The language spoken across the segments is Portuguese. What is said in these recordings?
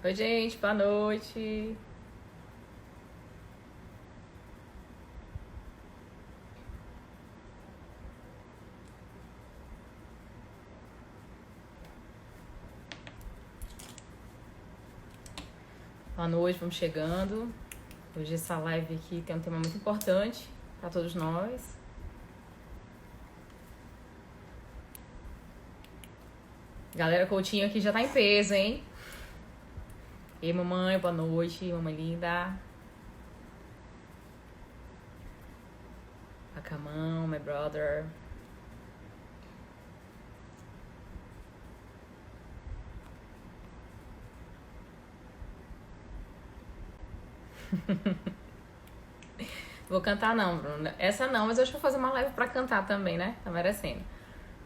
Oi, gente, boa noite. Boa noite, vamos chegando. Hoje essa live aqui tem um tema muito importante para todos nós. Galera, Coutinho aqui já tá em peso, hein? E aí, mamãe, boa noite, mamãe linda. Acamão, my brother. Vou cantar não, Bruna. Essa não, mas eu acho que vou fazer uma live pra cantar também, né? Tá merecendo.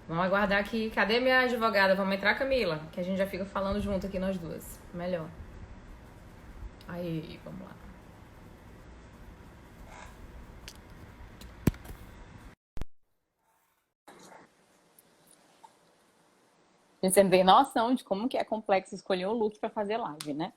Vamos aguardar aqui. Cadê minha advogada? Vamos entrar, Camila? Que a gente já fica falando junto aqui nós duas. Melhor. Aí, vamos lá. Você não tem noção de como que é complexo escolher o look pra fazer live, né?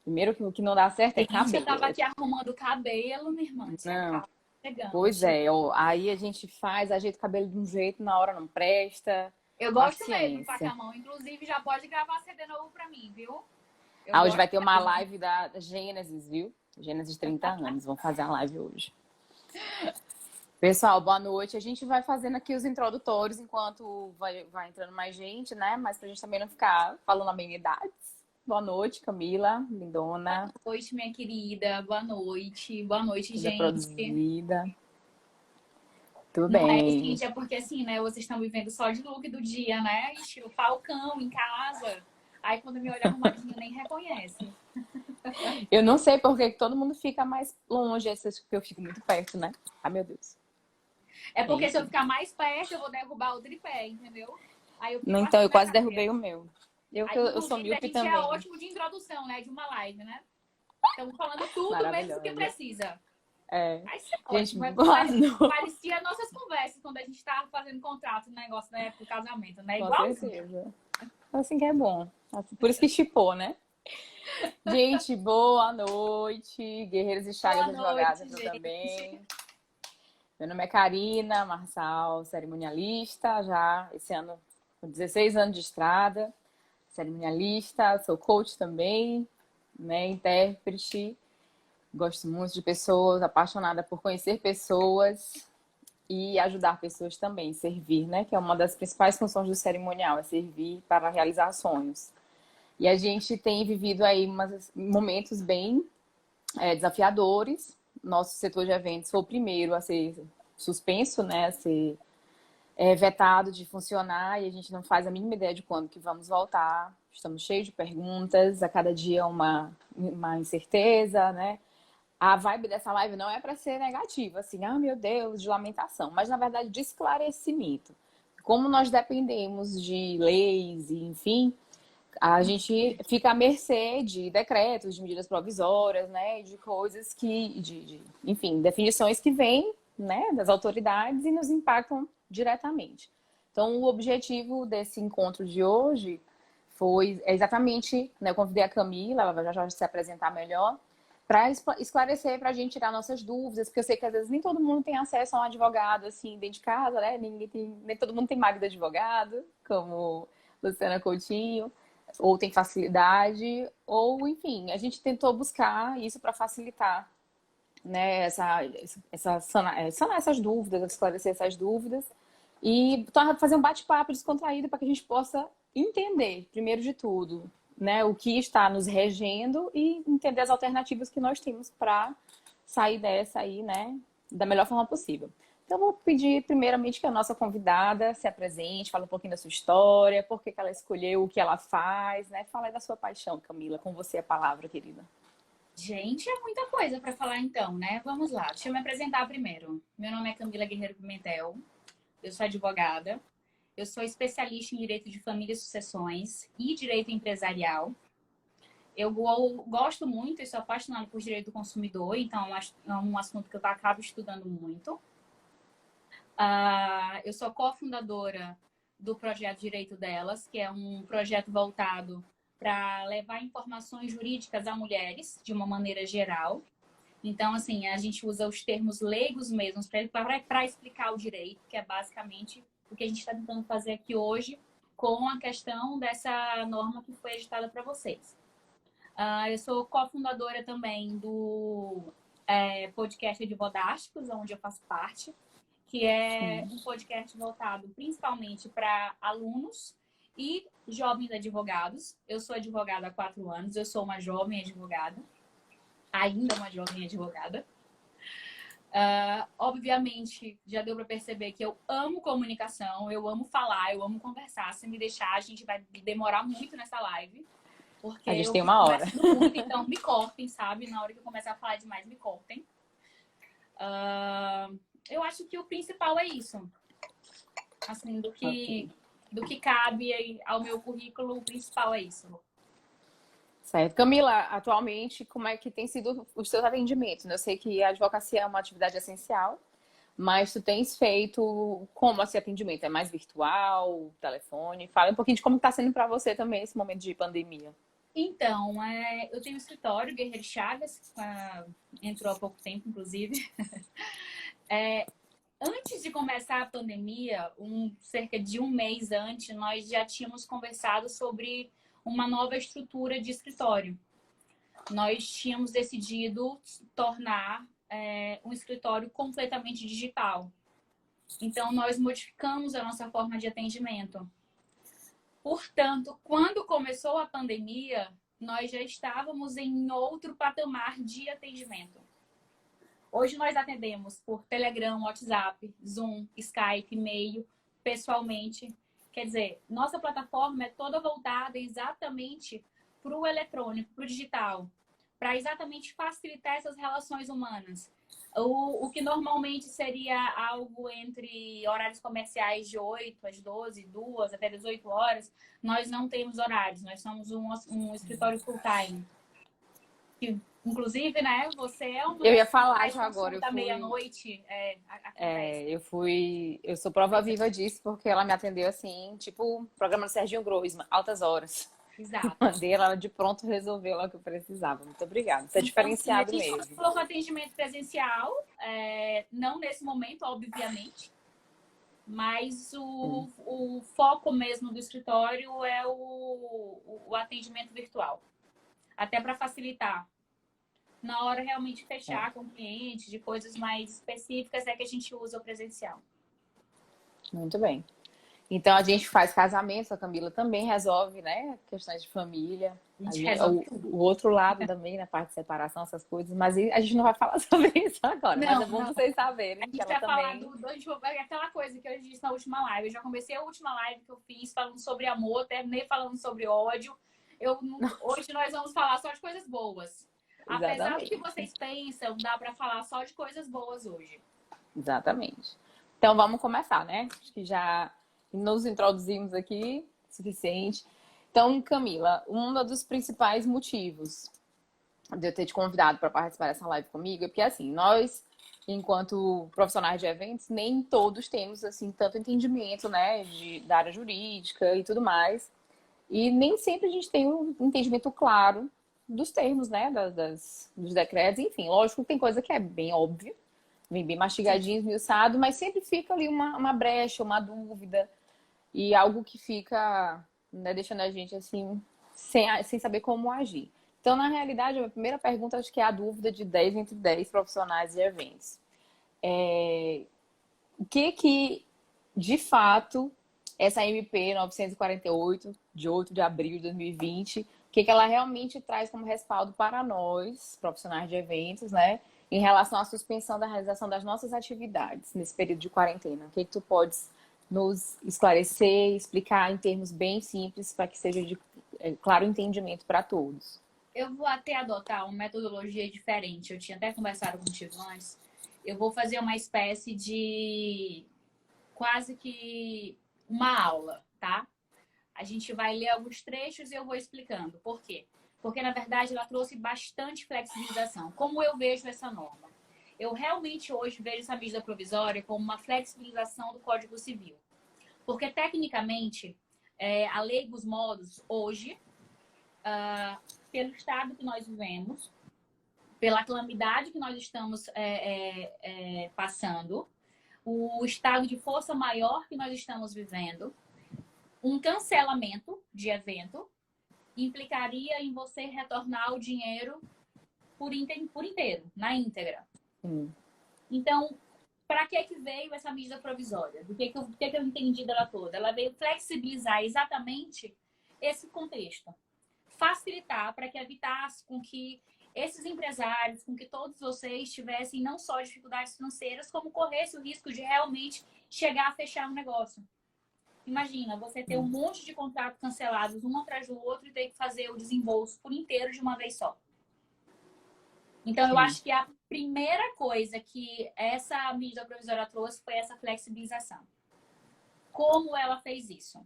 Primeiro que o que não dá certo é Gente, eu cabelo. tava aqui arrumando o cabelo, minha irmã. Disse, Não. acaba chegando. Pois é, ó, aí a gente faz, ajeita o cabelo de um jeito, na hora não presta. Eu gosto mesmo, Paciência. Pacamão. Inclusive, já pode gravar CD novo pra mim, viu? Eu Ah, hoje vai gosto ter uma mesmo. live da Gênesis, viu? Gênesis 30 anos. Vamos fazer a live hoje. Pessoal, boa noite. A gente vai fazendo aqui os introdutores enquanto vai entrando mais gente, né? Mas pra gente também não ficar falando amenidades. Boa noite, Camila, lindona, Boa noite, minha querida. Boa noite. Boa noite, toda gente. produzida. Tudo Não é, bem. gente, é porque assim, né? Vocês estão vivendo só de look do dia, né? Estilo Falcão em casa. Aí quando me olha arrumadinho, nem reconhece. Eu não sei por que todo mundo fica mais longe, porque eu fico muito perto, né? Ah, meu Deus. É porque se eu Enfim. ficar mais perto, eu vou derrubar o tripé, entendeu? Aí eu fico Então, assim eu na quase cadeira. derrubei o meu. Eu, Aí, eu sou inclusive, a míope gente é também. ótimo de introdução, né? De uma live, né? Estamos falando tudo menos do que Maravilhosa. precisa. É. Aí isso é Gente, ótimo. boa noite. Parecia nossas conversas quando a gente estava fazendo contrato, negócio da época do casamento, né? Com Igualzinho. certeza. Assim que é bom. Por isso que chipou, né? Gente, boa noite. Guerreiros e Chagas Boa Advogados noite, entrou gente. também. Meu nome é Karina Marçal, cerimonialista, já esse ano com 16 anos de estrada. Cerimonialista, sou coach também, né? Intérprete. Gosto muito de pessoas, apaixonada por conhecer pessoas e ajudar pessoas também, servir, né? Que é uma das principais funções do cerimonial, é servir para realizar sonhos. E a gente tem vivido aí momentos bem desafiadores. Nosso setor de eventos foi o primeiro a ser suspenso, né? A ser vetado de funcionar e a gente não faz a mínima ideia de quando que vamos voltar. Estamos cheios de perguntas, a cada dia uma incerteza, né? A vibe dessa live não é para ser negativa, assim, ah, meu Deus, de lamentação, mas na verdade de esclarecimento. Como nós dependemos de leis e, enfim, a gente fica à mercê de decretos, de medidas provisórias, né, de coisas enfim, definições que vêm, né, das autoridades e nos impactam diretamente. Então, o objetivo desse encontro de hoje foi exatamente, né, eu convidei a Camila, ela vai já se apresentar melhor, para esclarecer, para a gente tirar nossas dúvidas, porque eu sei que às vezes nem todo mundo tem acesso a um advogado assim dentro de casa, né? Nem todo mundo tem marido advogado, como Luciana Coutinho, ou tem facilidade, ou enfim, a gente tentou buscar isso para facilitar, né? Sanar essas dúvidas, esclarecer essas dúvidas e fazer um bate-papo descontraído para que a gente possa entender, primeiro de tudo, né, o que está nos regendo e entender as alternativas que nós temos para sair dessa aí, né, da melhor forma possível. Então, eu vou pedir primeiramente que a nossa convidada se apresente, fale um pouquinho da sua história, por que ela escolheu, o que ela faz, né? Fala aí da sua paixão, Camila, com você a palavra, querida. Gente, é muita coisa para falar então, né? Vamos lá. Deixa eu me apresentar primeiro. Meu nome é Camila Guerreiro Pimentel. Eu sou advogada. Eu sou especialista em direito de família e sucessões e direito empresarial. Eu gosto muito e sou apaixonada por direito do consumidor, então é um assunto que eu acabo estudando muito. Eu sou cofundadora do projeto Direito Delas, que é um projeto voltado para levar informações jurídicas a mulheres, de uma maneira geral. Então, assim, a gente usa os termos leigos mesmos para explicar o direito, que é basicamente o que a gente está tentando fazer aqui hoje com a questão dessa norma que foi editada para vocês. Eu sou cofundadora também do podcast Advodásticos, onde eu faço parte, que é um podcast voltado principalmente para alunos e jovens advogados. Eu sou advogada há 4 anos, eu sou uma jovem advogada, ainda uma jovem advogada. Obviamente, já deu para perceber que eu amo comunicação, eu amo falar, eu amo conversar. Se me deixar, a gente vai demorar muito nessa live. Porque a gente tem uma hora. Muito, então me cortem, sabe? Na hora que eu começar a falar demais, me cortem. Eu acho que o principal é isso. Assim, do que cabe ao meu currículo, o principal é isso. Certo. Camila, atualmente, como é que tem sido os seus atendimentos? Eu sei que a advocacia é uma atividade essencial, mas tu tens feito como esse atendimento? É mais virtual, telefone? Fala um pouquinho de como está sendo para você também esse momento de pandemia. Então, eu tenho um escritório, Guerreiro Chagas, entrou há pouco tempo, inclusive. Antes de começar a pandemia, cerca de um mês antes, nós já tínhamos conversado sobre uma nova estrutura de escritório. Nós tínhamos decidido tornar um escritório completamente digital. Então, nós modificamos a nossa forma de atendimento. Portanto, quando começou a pandemia, nós já estávamos em outro patamar de atendimento. Hoje nós atendemos por Telegram, WhatsApp, Zoom, Skype, e-mail, pessoalmente. Quer dizer, nossa plataforma é toda voltada exatamente para o eletrônico, para o digital, para exatamente facilitar essas relações humanas. O que normalmente seria algo entre horários comerciais de 8 às 12, 2 até 18 horas, nós não temos horários, nós somos um escritório full-time. Inclusive, né, você é uma... Eu ia falar já agora. Da meia-noite. Eu sou prova viva disso, porque ela me atendeu assim, tipo o programa do Serginho Groisman, altas horas. Exato. Mandei ela de pronto resolveu lá o que eu precisava. Muito obrigada. Isso é diferenciado então, mesmo. A gente falou com atendimento presencial, não nesse momento, obviamente, mas o foco mesmo do escritório é o atendimento virtual. Até para facilitar. Na hora realmente fechar com o cliente, de coisas mais específicas, é que a gente usa o presencial. Muito bem. Então, a gente faz casamentos, a Camila também resolve, né? Questões de família. O outro lado também, na parte de separação, essas coisas. Mas a gente não vai falar sobre isso agora. Mas é bom vocês saberem. A gente vai falar do advogado, aquela coisa que eu disse na última live. Eu já comecei a última live que eu fiz falando sobre amor, terminei falando sobre ódio. Hoje nós vamos falar só de coisas boas. Exatamente. Apesar do que vocês pensam, dá para falar só de coisas boas hoje. Exatamente. Então, vamos começar, né? Acho que já nos introduzimos aqui, suficiente. Então, Camila, um dos principais motivos de eu ter te convidado para participar dessa live comigo é porque, assim, nós, enquanto profissionais de eventos, nem todos temos, assim, tanto entendimento, né, da área jurídica e tudo mais. E nem sempre a gente tem um entendimento claro dos termos, né, dos decretos, enfim. Lógico que tem coisa que é bem óbvia, vem bem mastigadinho, esmiuçado, mas sempre fica ali uma brecha, uma dúvida e algo que fica, né, deixando a gente assim, sem saber como agir. Então, na realidade, a minha primeira pergunta acho que é a dúvida de 10 entre 10 profissionais de eventos. O que, de fato, essa MP 948, de 8 de abril de 2020, o que ela realmente traz como respaldo para nós, profissionais de eventos, né? Em relação à suspensão da realização das nossas atividades nesse período de quarentena. O que tu podes nos esclarecer, explicar em termos bem simples para que seja de claro entendimento para todos? Eu vou até adotar uma metodologia diferente. Eu tinha até conversado contigo antes. Eu vou fazer uma espécie de quase que uma aula, tá? A gente vai ler alguns trechos e eu vou explicando. Por quê? Porque, na verdade, ela trouxe bastante flexibilização. Como eu vejo essa norma? Eu realmente hoje vejo essa medida provisória como uma flexibilização do Código Civil. Porque, tecnicamente, a lei dos modos, hoje, pelo estado que nós vivemos, pela calamidade que nós estamos passando, o estado de força maior que nós estamos vivendo, um cancelamento de evento implicaria em você retornar o dinheiro por inteiro, na íntegra. Então, para que veio essa medida provisória? Do que eu entendi dela toda? Ela veio flexibilizar exatamente esse contexto. Facilitar para que evitasse com que esses empresários, com que todos vocês tivessem não só dificuldades financeiras, como corresse o risco de realmente chegar a fechar um negócio. Imagina, você ter um monte de contratos cancelados um atrás do outro e ter que fazer o desembolso por inteiro de uma vez só. Então, eu acho que a primeira coisa que essa medida provisória trouxe foi essa flexibilização. Como ela fez isso?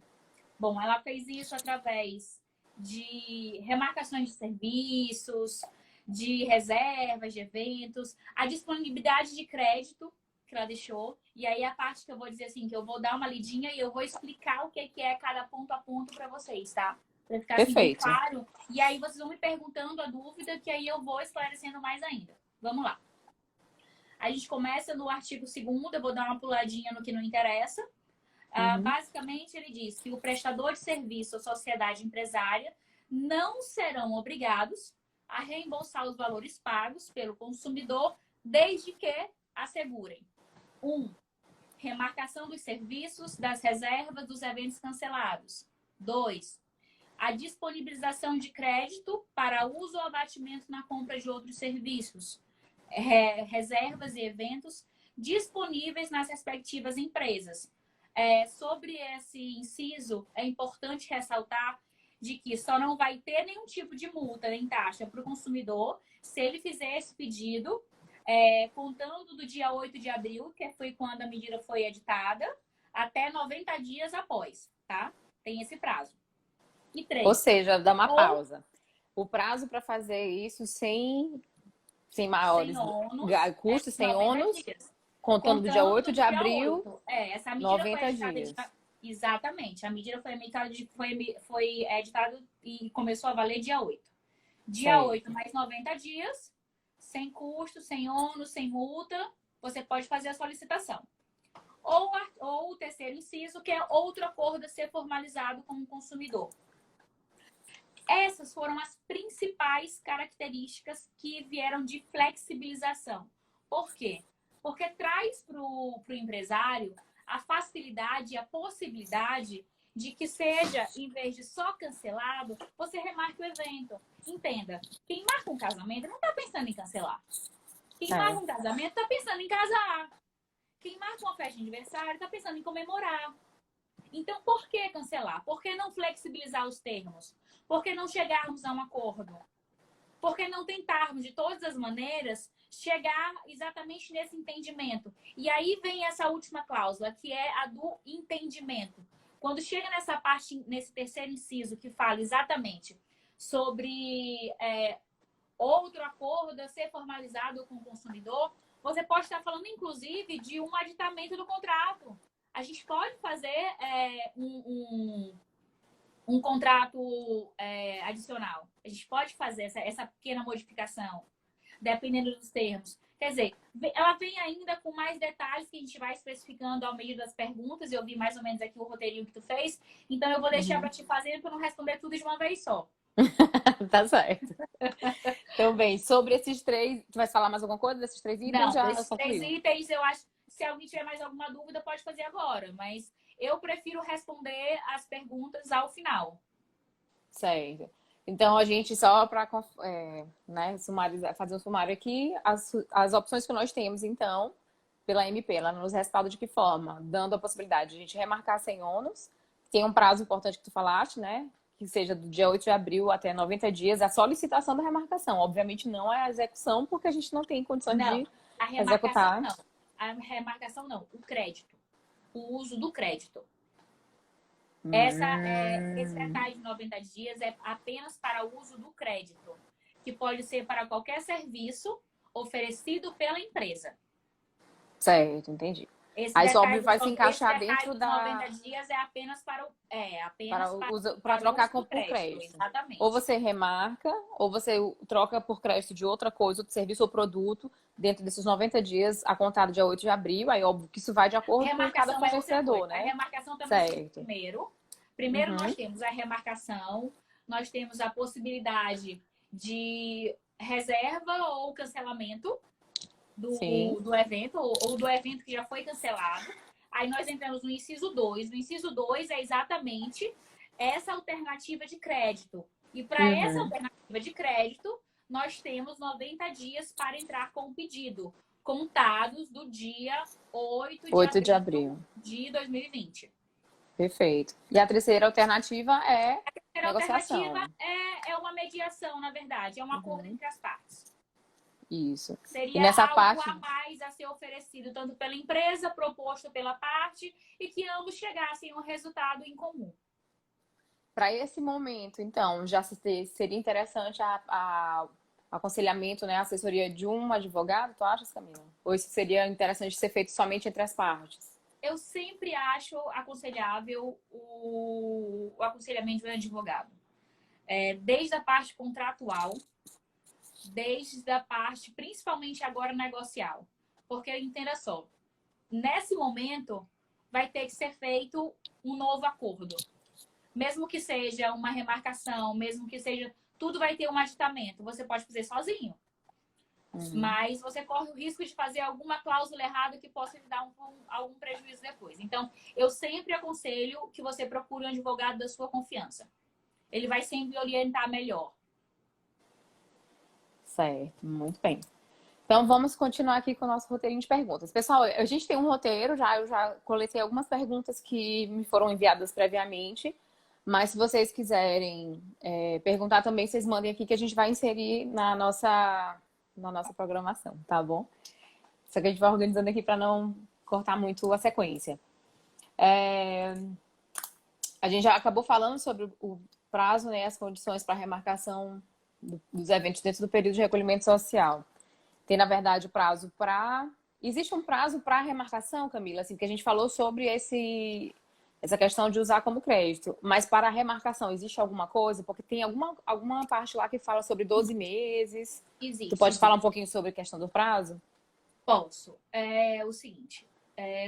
Bom, ela fez isso através de remarcações de serviços, de reservas, de eventos, a disponibilidade de crédito que ela deixou. E aí a parte que eu vou dizer assim, que eu vou dar uma lidinha e eu vou explicar o que é cada ponto a ponto para vocês, tá? Para ficar assim, bem claro. E aí vocês vão me perguntando a dúvida, que aí eu vou esclarecendo mais ainda. Vamos lá. A gente começa no artigo 2º, eu vou dar uma puladinha no que não interessa. Basicamente, ele diz que o prestador de serviço ou sociedade empresária não serão obrigados a reembolsar os valores pagos pelo consumidor, desde que assegurem 1. Remarcação dos serviços, das reservas, dos eventos cancelados. 2. A disponibilização de crédito para uso ou abatimento na compra de outros serviços, reservas e eventos disponíveis nas respectivas empresas. Sobre esse inciso, é importante ressaltar de que só não vai ter nenhum tipo de multa nem taxa para o consumidor se ele fizer esse pedido, contando do dia 8 de abril, que foi quando a medida foi editada, até 90 dias após, tá? Tem esse prazo. E 3. Ou seja, dá uma pausa. O prazo para fazer isso sem maiores custos, sem ônus, contando do dia 8 de abril, essa medida 90 foi editada dias. Exatamente. A medida foi editada e começou a valer dia 8. Dia 8 mais 90 dias, sem custo, sem ônus, sem multa, você pode fazer a solicitação. Ou o terceiro inciso, que é outro acordo a ser formalizado com o consumidor. Essas foram as principais características que vieram de flexibilização. Por quê? Porque traz para o empresário a facilidade e a possibilidade de que seja, em vez de só cancelado, você remarque o evento. Entenda, quem marca um casamento não está pensando em cancelar. Quem marca um casamento está pensando em casar. Quem marca uma festa de aniversário está pensando em comemorar. Então, por que cancelar? Por que não flexibilizar os termos? Por que não chegarmos a um acordo? Por que não tentarmos, de todas as maneiras, chegar exatamente nesse entendimento? E aí vem essa última cláusula, que é a do entendimento. Quando chega nessa parte, nesse terceiro inciso, que fala exatamente sobre outro acordo a ser formalizado com o consumidor, você pode estar falando, inclusive, de um aditamento do contrato. A gente pode fazer um contrato adicional. A gente pode fazer essa pequena modificação, dependendo dos termos. Quer dizer, ela vem ainda com mais detalhes que a gente vai especificando ao meio das perguntas. Eu vi mais ou menos aqui o roteirinho que tu fez. Então, eu vou deixar para te fazer para não responder tudo de uma vez só. Tá certo. Então, bem, sobre esses 3... Tu vai falar mais alguma coisa desses 3 itens? Não, já desses 3 itens, eu acho que se alguém tiver mais alguma dúvida, pode fazer agora. Mas eu prefiro responder as perguntas ao final. Certo. Então, a gente só para fazer um sumário aqui, as opções que nós temos, então, pela MP, ela nos respalda de que forma? Dando a possibilidade de a gente remarcar sem ônus. Tem um prazo importante que tu falaste, né? Que seja do dia 8 de abril até 90 dias, a solicitação da remarcação. Obviamente não é a execução, porque a gente não tem condições de executar. Não. A remarcação não, o crédito. O uso do crédito. Esse detalhe de 90 dias é apenas para o uso do crédito, que pode ser para qualquer serviço oferecido pela empresa. Certo, entendi. Esse Aí isso, detalhe óbvio, vai se esse encaixar detalhe dentro dos 90 da... dias é apenas para o, apenas para para o trocar uso do por crédito, crédito. Ou exatamente. você remarca, ou você troca por crédito de outra coisa, outro serviço ou produto, dentro desses 90 dias, a contar do dia 8 de abril. Aí, óbvio, que isso vai de acordo com cada Remarcação é outra fornecedor, coisa. A né? remarcação também seria Certo. primeiro. Primeiro nós Uhum. temos a remarcação, nós temos a possibilidade de reserva ou cancelamento Sim. do evento, ou do evento que já foi cancelado. Aí nós entramos no inciso 2. No inciso 2 é exatamente essa alternativa de crédito. E para essa Uhum. alternativa de crédito, nós temos 90 dias para entrar com o pedido, contados do dia 8 de 8 de abril abril. de 2020. Perfeito. E a terceira alternativa é A terceira alternativa negociação. é uma mediação, na verdade, é um acordo Uhum. entre as partes. Isso. E Seria nessa algo parte, a mais a ser oferecido, tanto pela empresa, proposto pela parte, e que ambos chegassem a um resultado em comum. para esse momento, então, já seria interessante a aconselhamento, né, a assessoria de um advogado, tu achas, Camila? Ou isso seria interessante ser feito somente entre as partes? Eu sempre acho aconselhável o aconselhamento de um advogado. Desde a parte contratual, desde a parte, principalmente agora, negocial. Porque, entenda só, nesse momento vai ter que ser feito um novo acordo. Mesmo que seja uma remarcação, mesmo que seja... Tudo vai ter um aditamento. Você pode fazer sozinho. Mas você corre o risco de fazer alguma cláusula errada que possa lhe dar algum prejuízo depois. Então, eu sempre aconselho que você procure um advogado da sua confiança. Ele vai sempre orientar melhor. Certo, muito bem. Então vamos continuar aqui com o nosso roteirinho de perguntas. Pessoal, a gente tem um roteiro, eu já coletei algumas perguntas que me foram enviadas previamente, mas se vocês quiserem perguntar também, vocês mandem aqui que a gente vai inserir na nossa programação, tá bom? Só que a gente vai organizando aqui para não cortar muito a sequência. A gente já acabou falando sobre o prazo, né, as condições para remarcação dos eventos dentro do período de recolhimento social. Tem, na verdade, o prazo para... Existe um prazo para remarcação, Camila? Assim, que a gente falou sobre essa questão de usar como crédito. Mas para a remarcação, existe alguma coisa? Porque tem alguma parte lá que fala sobre 12 meses. Tu Existe, pode falar um existe. pouquinho sobre a questão do prazo? Posso. É o seguinte,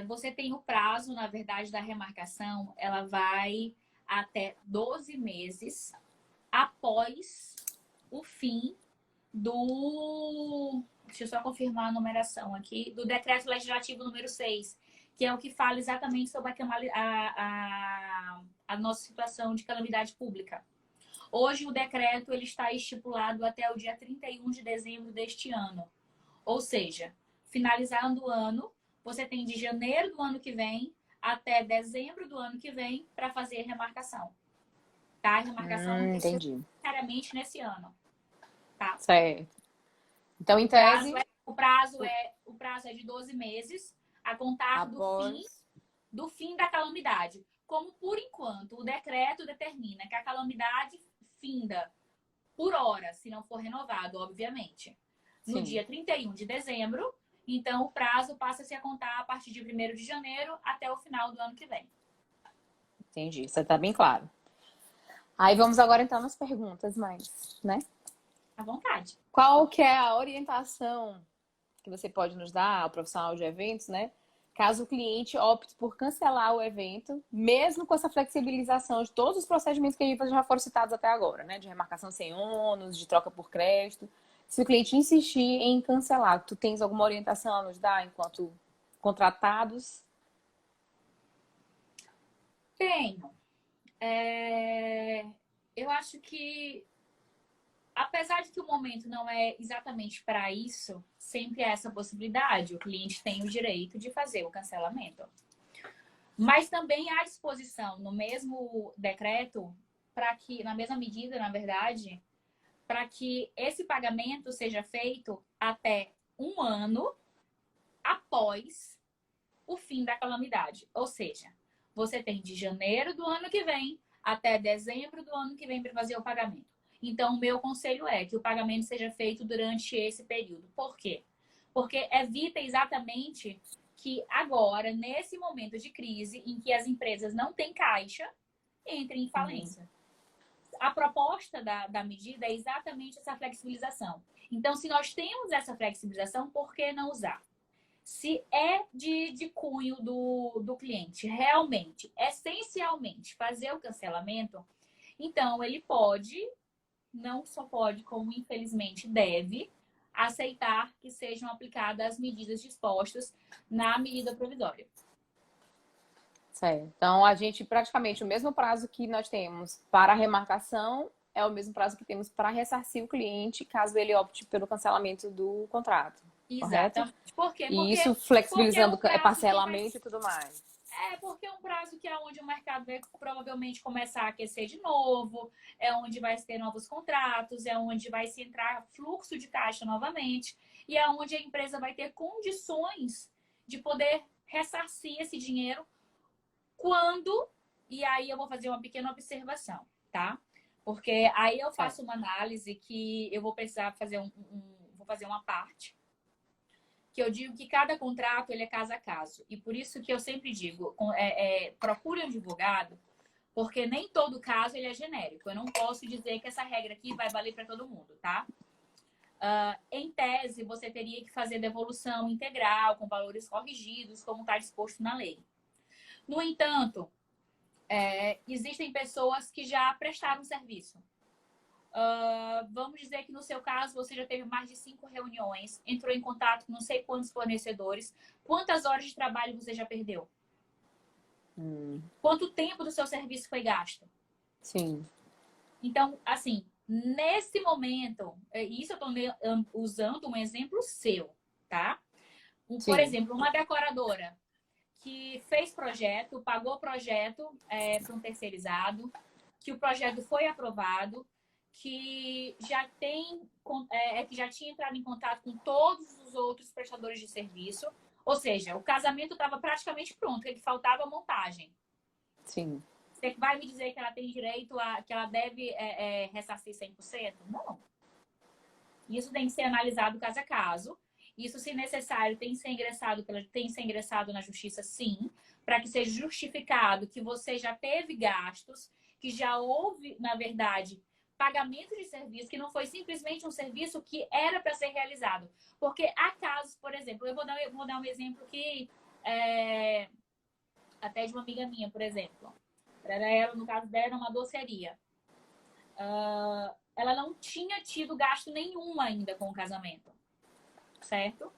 você tem o prazo, na verdade, da remarcação, ela vai até 12 meses após o fim do... Deixa eu só confirmar a numeração aqui. Do Decreto Legislativo número 6, que é o que fala exatamente sobre a nossa situação de calamidade pública. Hoje, o decreto ele está estipulado até o dia 31 de dezembro deste ano. Ou seja, finalizando o ano, você tem de janeiro do ano que vem até dezembro do ano que vem para fazer a remarcação. Tá? A remarcação não tem que ser Entendi. necessariamente nesse ano. Tá? Certo. Então, em O prazo tese, o prazo é de 12 meses a contar após... do fim da calamidade. Como, por enquanto, o decreto determina que a calamidade finda por hora, se não for renovado, obviamente, no Sim, dia 31 de dezembro, então o prazo passa a se contar a partir de 1º de janeiro até o final do ano que vem. entendi. Isso está bem claro. Aí vamos agora então nas perguntas mais, né? À vontade. Qual que é a orientação que você pode nos dar ao profissional de eventos, né? Caso o cliente opte por cancelar o evento, mesmo com essa flexibilização de todos os procedimentos que já foram citados até agora, né? De remarcação sem ônus, de troca por crédito. Se o cliente insistir em cancelar, tu tens alguma orientação a nos dar enquanto contratados? Tenho. Eu acho que, apesar de que o momento não é exatamente para isso, sempre há essa possibilidade. O cliente tem o direito de fazer o cancelamento. Mas também há disposição no mesmo decreto, para que, na mesma medida, na verdade, para que esse pagamento seja feito até um ano após o fim da calamidade. Ou seja, você tem de janeiro do ano que vem até dezembro do ano que vem para fazer o pagamento. Então, o meu conselho é que o pagamento seja feito durante esse período. Por quê? Porque evita exatamente que agora, nesse momento de crise, em que as empresas não têm caixa, entrem em falência. A proposta da medida é exatamente essa flexibilização. Então, se nós temos essa flexibilização, por que não usar? Se é de cunho do cliente realmente, essencialmente, fazer o cancelamento, então ele pode, não só pode, como infelizmente deve, aceitar que sejam aplicadas as medidas dispostas na medida provisória. Certo. Então, a gente praticamente o mesmo prazo que nós temos para a remarcação é o mesmo prazo que temos para ressarcir o cliente caso ele opte pelo cancelamento do contrato. Correto? Exatamente. Por quê? E isso flexibilizando parcelamento e tudo mais. Porque é um prazo que é onde o mercado vai provavelmente começar a aquecer de novo, é onde vai se ter novos contratos, é onde vai se entrar fluxo de caixa novamente, e é onde a empresa vai ter condições de poder ressarcir esse dinheiro quando, e aí eu vou fazer uma pequena observação, tá? Porque aí eu faço uma análise que eu vou precisar fazer vou fazer uma parte, que eu digo que cada contrato ele é caso a caso. E por isso que eu sempre digo, procure um advogado, porque nem todo caso ele é genérico. Eu não posso dizer que essa regra aqui vai valer para todo mundo, tá? Em tese, você teria que fazer devolução integral, com valores corrigidos, como está disposto na lei. No entanto, existem pessoas que já prestaram serviço. Vamos dizer que no seu caso você já teve mais de 5 reuniões, entrou em contato com não sei quantos fornecedores. Quantas horas de trabalho você já perdeu? Quanto tempo do seu serviço foi gasto? Sim. Então, assim, nesse momento, isso eu estou usando um exemplo seu, tá? Por exemplo, uma decoradora que fez projeto, pagou projeto para um terceirizado, que o projeto foi aprovado, que já tinha entrado em contato com todos os outros prestadores de serviço. Ou seja, o casamento estava praticamente pronto, o que faltava a montagem. Sim. Você vai me dizer que ela tem direito que ela deve ressarcir 100%? Não. Isso tem que ser analisado caso a caso. Isso, se necessário, tem que ser ingressado na justiça, sim, para que seja justificado que você já teve gastos, que já houve, na verdade, pagamento de serviço, que não foi simplesmente um serviço que era para ser realizado. Porque há casos, por exemplo, eu vou dar um exemplo que até de uma amiga minha, por exemplo. Ela, no caso dela, era uma doceria. Ela não tinha tido gasto nenhum ainda com o casamento, certo?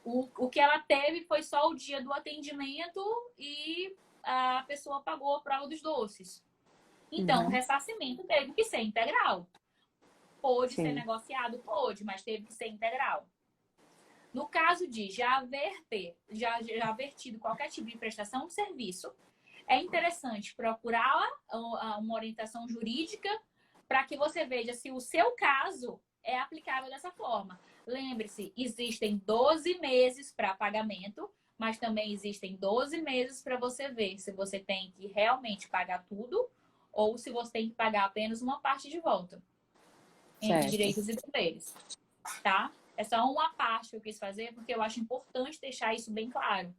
O que ela teve foi só o dia do atendimento e a pessoa pagou a prova dos doces. Então, o ressarcimento teve que ser integral. Pôde ser negociado? Pôde, mas teve que ser integral. No caso de já haver tido qualquer tipo de prestação de serviço, é interessante procurar uma orientação jurídica para que você veja se o seu caso é aplicável dessa forma. Lembre-se, existem 12 meses para pagamento, mas também existem 12 meses para você ver se você tem que realmente pagar tudo ou se você tem que pagar apenas uma parte de volta. Entre direitos e deveres. Tá? É só uma parte que eu quis fazer, porque eu acho importante deixar isso bem claro.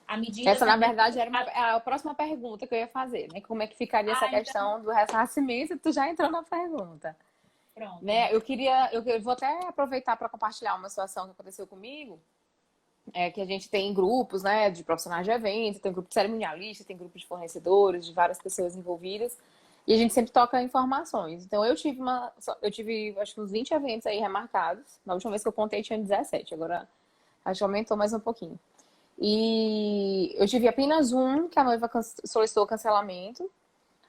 A medida essa, na verdade, era a próxima pergunta que eu ia fazer, né? Como é que ficaria essa questão do ressarcimento? Tu já entrou na pergunta. Pronto. Né? Eu vou até aproveitar para compartilhar uma situação que aconteceu comigo. Que a gente tem grupos, né, de profissionais de evento, tem grupo de cerimonialista, tem grupo de fornecedores, de várias pessoas envolvidas, e a gente sempre toca informações. Então, eu tive acho que uns 20 eventos aí remarcados. Na última vez que eu contei tinha 17, agora acho que aumentou mais um pouquinho. E eu tive apenas um que a noiva solicitou cancelamento,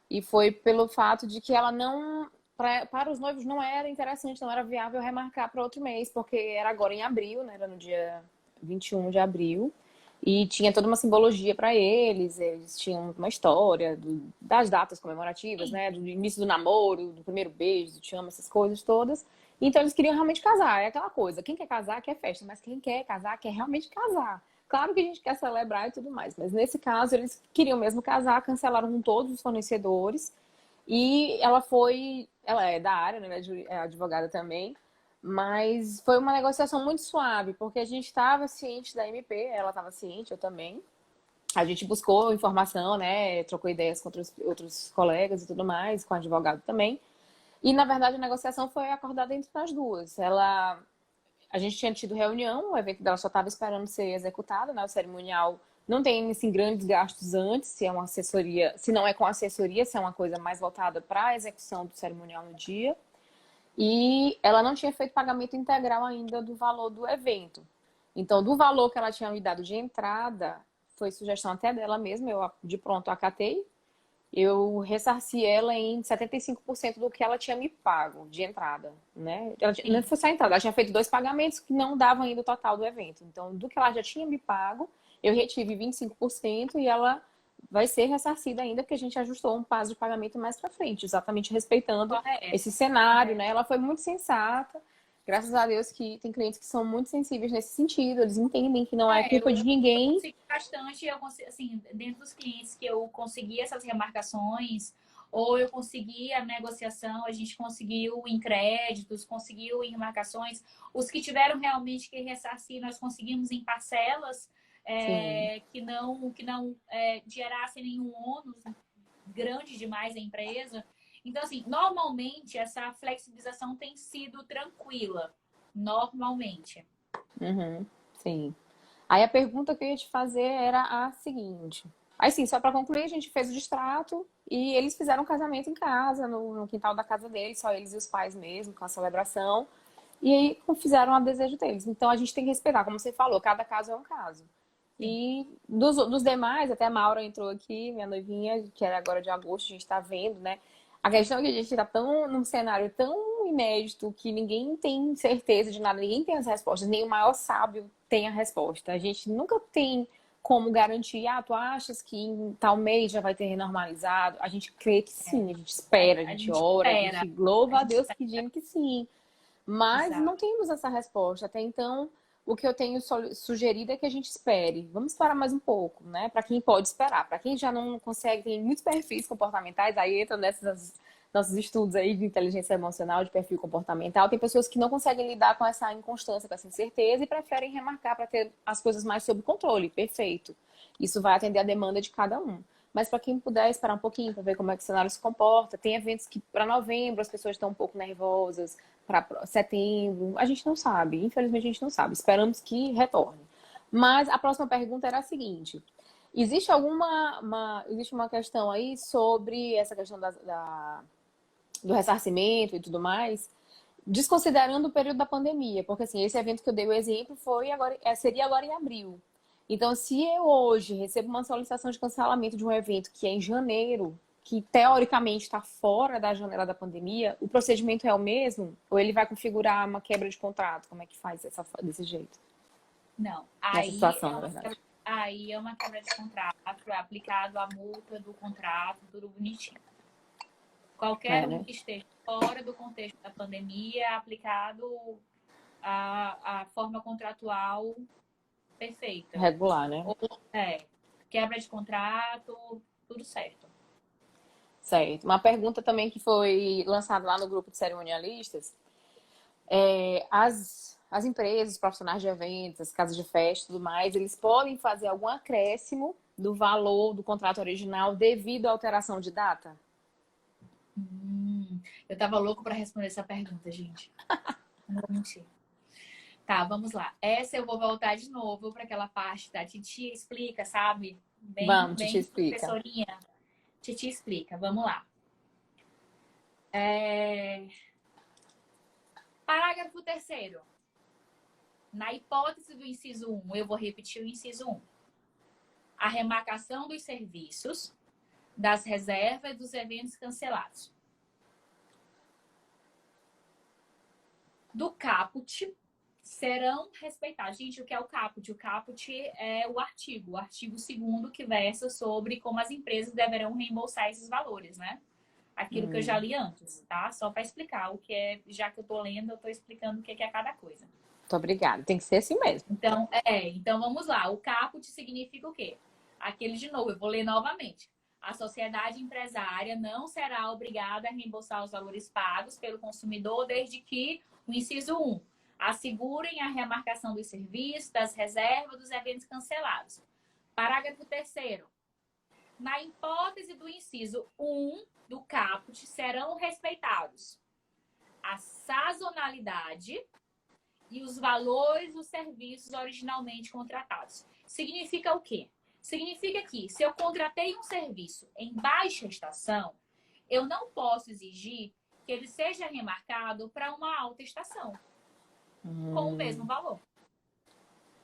e foi pelo fato de que ela não... Para os noivos não era interessante, não era viável remarcar para outro mês, porque era agora em abril, né, era no dia 21 de abril, e tinha toda uma simbologia para eles tinham uma história das datas comemorativas, né, do início do namoro, do primeiro beijo, do te amo, essas coisas todas. Então eles queriam realmente casar, é aquela coisa, quem quer casar quer festa, mas quem quer casar quer realmente casar. Claro que a gente quer celebrar e tudo mais, mas nesse caso eles queriam mesmo casar, cancelaram com todos os fornecedores, e ela é da área, né, é advogada também, Mas foi uma negociação muito suave, porque a gente estava ciente da MP, ela estava ciente, eu também. A gente buscou informação, né? Trocou ideias com outros colegas e tudo mais, com o advogado também. E, na verdade, a negociação foi acordada entre nós duas. A gente tinha tido reunião, o evento dela só estava esperando ser executado, né? O cerimonial não tem, assim, grandes gastos antes, se é uma assessoria, se não é com assessoria, se é uma coisa mais voltada para a execução do cerimonial no dia. E ela não tinha feito pagamento integral ainda do valor do evento. Então, do valor que ela tinha me dado de entrada, foi sugestão até dela mesma, eu de pronto acatei, eu ressarci ela em 75% do que ela tinha me pago de entrada, né? Não Sim. foi só a entrada, ela tinha feito 2 pagamentos que não davam ainda o total do evento. Então, do que ela já tinha me pago, eu retive 25% e ela vai ser ressarcida ainda, porque a gente ajustou um prazo de pagamento mais para frente, exatamente respeitando Correto, esse cenário, correto. né? Ela foi muito sensata. Graças a Deus que tem clientes que são muito sensíveis nesse sentido, eles entendem que não é É, culpa de eu ninguém. consegui bastante, assim, dentro dos clientes que eu consegui essas remarcações, ou eu consegui a negociação, a gente conseguiu em créditos, conseguiu em remarcações. Os que tiveram realmente que ressarcir, nós conseguimos em parcelas Sim, que não gerassem nenhum ônus grande demais à empresa. Então, assim, normalmente essa flexibilização tem sido tranquila. Normalmente. uhum, sim. Aí a pergunta que eu ia te fazer era a seguinte. Aí sim, só para concluir, a gente fez o distrato e eles fizeram um casamento em casa, no quintal da casa deles, só eles e os pais mesmo, com a celebração. E aí fizeram a desejo deles. Então a gente tem que respeitar, como você falou, cada caso é um caso. Sim. E dos demais, até a Maura entrou aqui, minha noivinha, que era agora de agosto, a gente tá vendo, né? A questão é que a gente tá num cenário tão inédito que ninguém tem certeza de nada, ninguém tem as respostas, nem o maior sábio tem a resposta. A gente nunca tem como garantir, tu achas que em tal mês já vai ter renormalizado? A gente crê que sim, a gente espera, a A gente gente ora, a espera. gente A louva a gente Deus espera. pedindo que sim. Mas não Exato. temos essa resposta. Até então, o que eu tenho sugerido é que a gente espere. Vamos esperar mais um pouco, né? Para quem pode esperar. Para quem já não consegue, tem muitos perfis comportamentais, aí entra nesses nossos estudos aí de inteligência emocional, de perfil comportamental. Tem pessoas que não conseguem lidar com essa inconstância, com essa incerteza e preferem remarcar para ter as coisas mais sob controle. Perfeito. Isso vai atender a demanda de cada um. Mas para quem puder esperar um pouquinho para ver como é que o cenário se comporta, tem eventos que para novembro as pessoas estão um pouco nervosas, para setembro, a gente não sabe, infelizmente a gente não sabe. Esperamos que retorne. Mas a próxima pergunta era a seguinte: existe uma questão aí sobre essa questão do ressarcimento e tudo mais, desconsiderando o período da pandemia, porque assim, esse evento que eu dei o exemplo foi agora, seria agora em abril. Então, se eu hoje recebo uma solicitação de cancelamento de um evento que é em janeiro, que teoricamente está fora da janela da pandemia, o procedimento é o mesmo? Ou ele vai configurar uma quebra de contrato? Como é que faz desse jeito? Não. Nessa situação, na verdade. Aí é uma quebra de contrato, é aplicado a multa do contrato, tudo bonitinho. É, Qualquer um né? que esteja fora do contexto da pandemia é aplicado a forma contratual perfeita. Regular, né? Ou, quebra de contrato, tudo certo. Certo. Uma pergunta também que foi lançada lá no grupo de cerimonialistas. As empresas, os profissionais de eventos, as casas de festa e tudo mais, eles podem fazer algum acréscimo do valor do contrato original devido à alteração de data? Eu tava louco para responder essa pergunta, gente. Não vou mentir. Tá, vamos lá. Essa eu vou voltar de novo para aquela parte da Titi explica, sabe? Bem, Vamos, Titi bem explica. professorinha. Titi explica, vamos lá. É... Parágrafo 3º. Na hipótese do inciso 1, eu vou repetir o inciso 1. A remarcação dos serviços, das reservas e dos eventos cancelados. Do caput serão respeitados. Gente, o que é o caput? O caput é o artigo 2º que versa sobre como as empresas deverão reembolsar esses valores, né? Aquilo que eu já li antes, tá? Só para explicar o que é, já que eu tô lendo, eu tô explicando o que é cada coisa. Muito obrigada. Tem que ser assim mesmo. Então vamos lá. O caput significa o quê? Aquele de novo, eu vou ler novamente. A sociedade empresária não será obrigada a reembolsar os valores pagos pelo consumidor desde que O inciso 1. Assegurem a remarcação dos serviços, das reservas, dos eventos cancelados. Parágrafo 3º. Na hipótese do inciso 1 do caput, serão respeitados a sazonalidade e os valores dos serviços originalmente contratados. Significa o quê? Significa que, se eu contratei um serviço em baixa estação, eu não posso exigir que ele seja remarcado para uma alta estação, com o mesmo valor.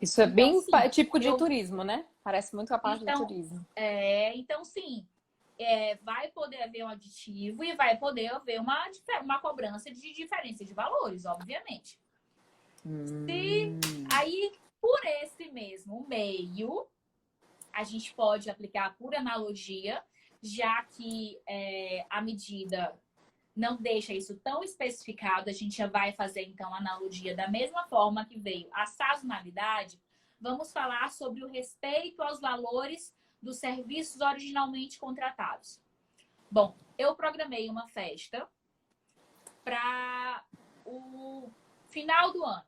Isso é Então, bem sim, típico de turismo, né? Parece muito a parte do turismo. Então, sim, vai poder haver um aditivo e vai poder haver uma cobrança de diferença de valores, obviamente. Aí, por esse mesmo meio, a gente pode aplicar por analogia, já que a medida não deixa isso tão especificado, a gente já vai fazer, então, analogia da mesma forma que veio a sazonalidade. Vamos falar sobre o respeito aos valores dos serviços originalmente contratados. Bom, eu programei uma festa para o final do ano,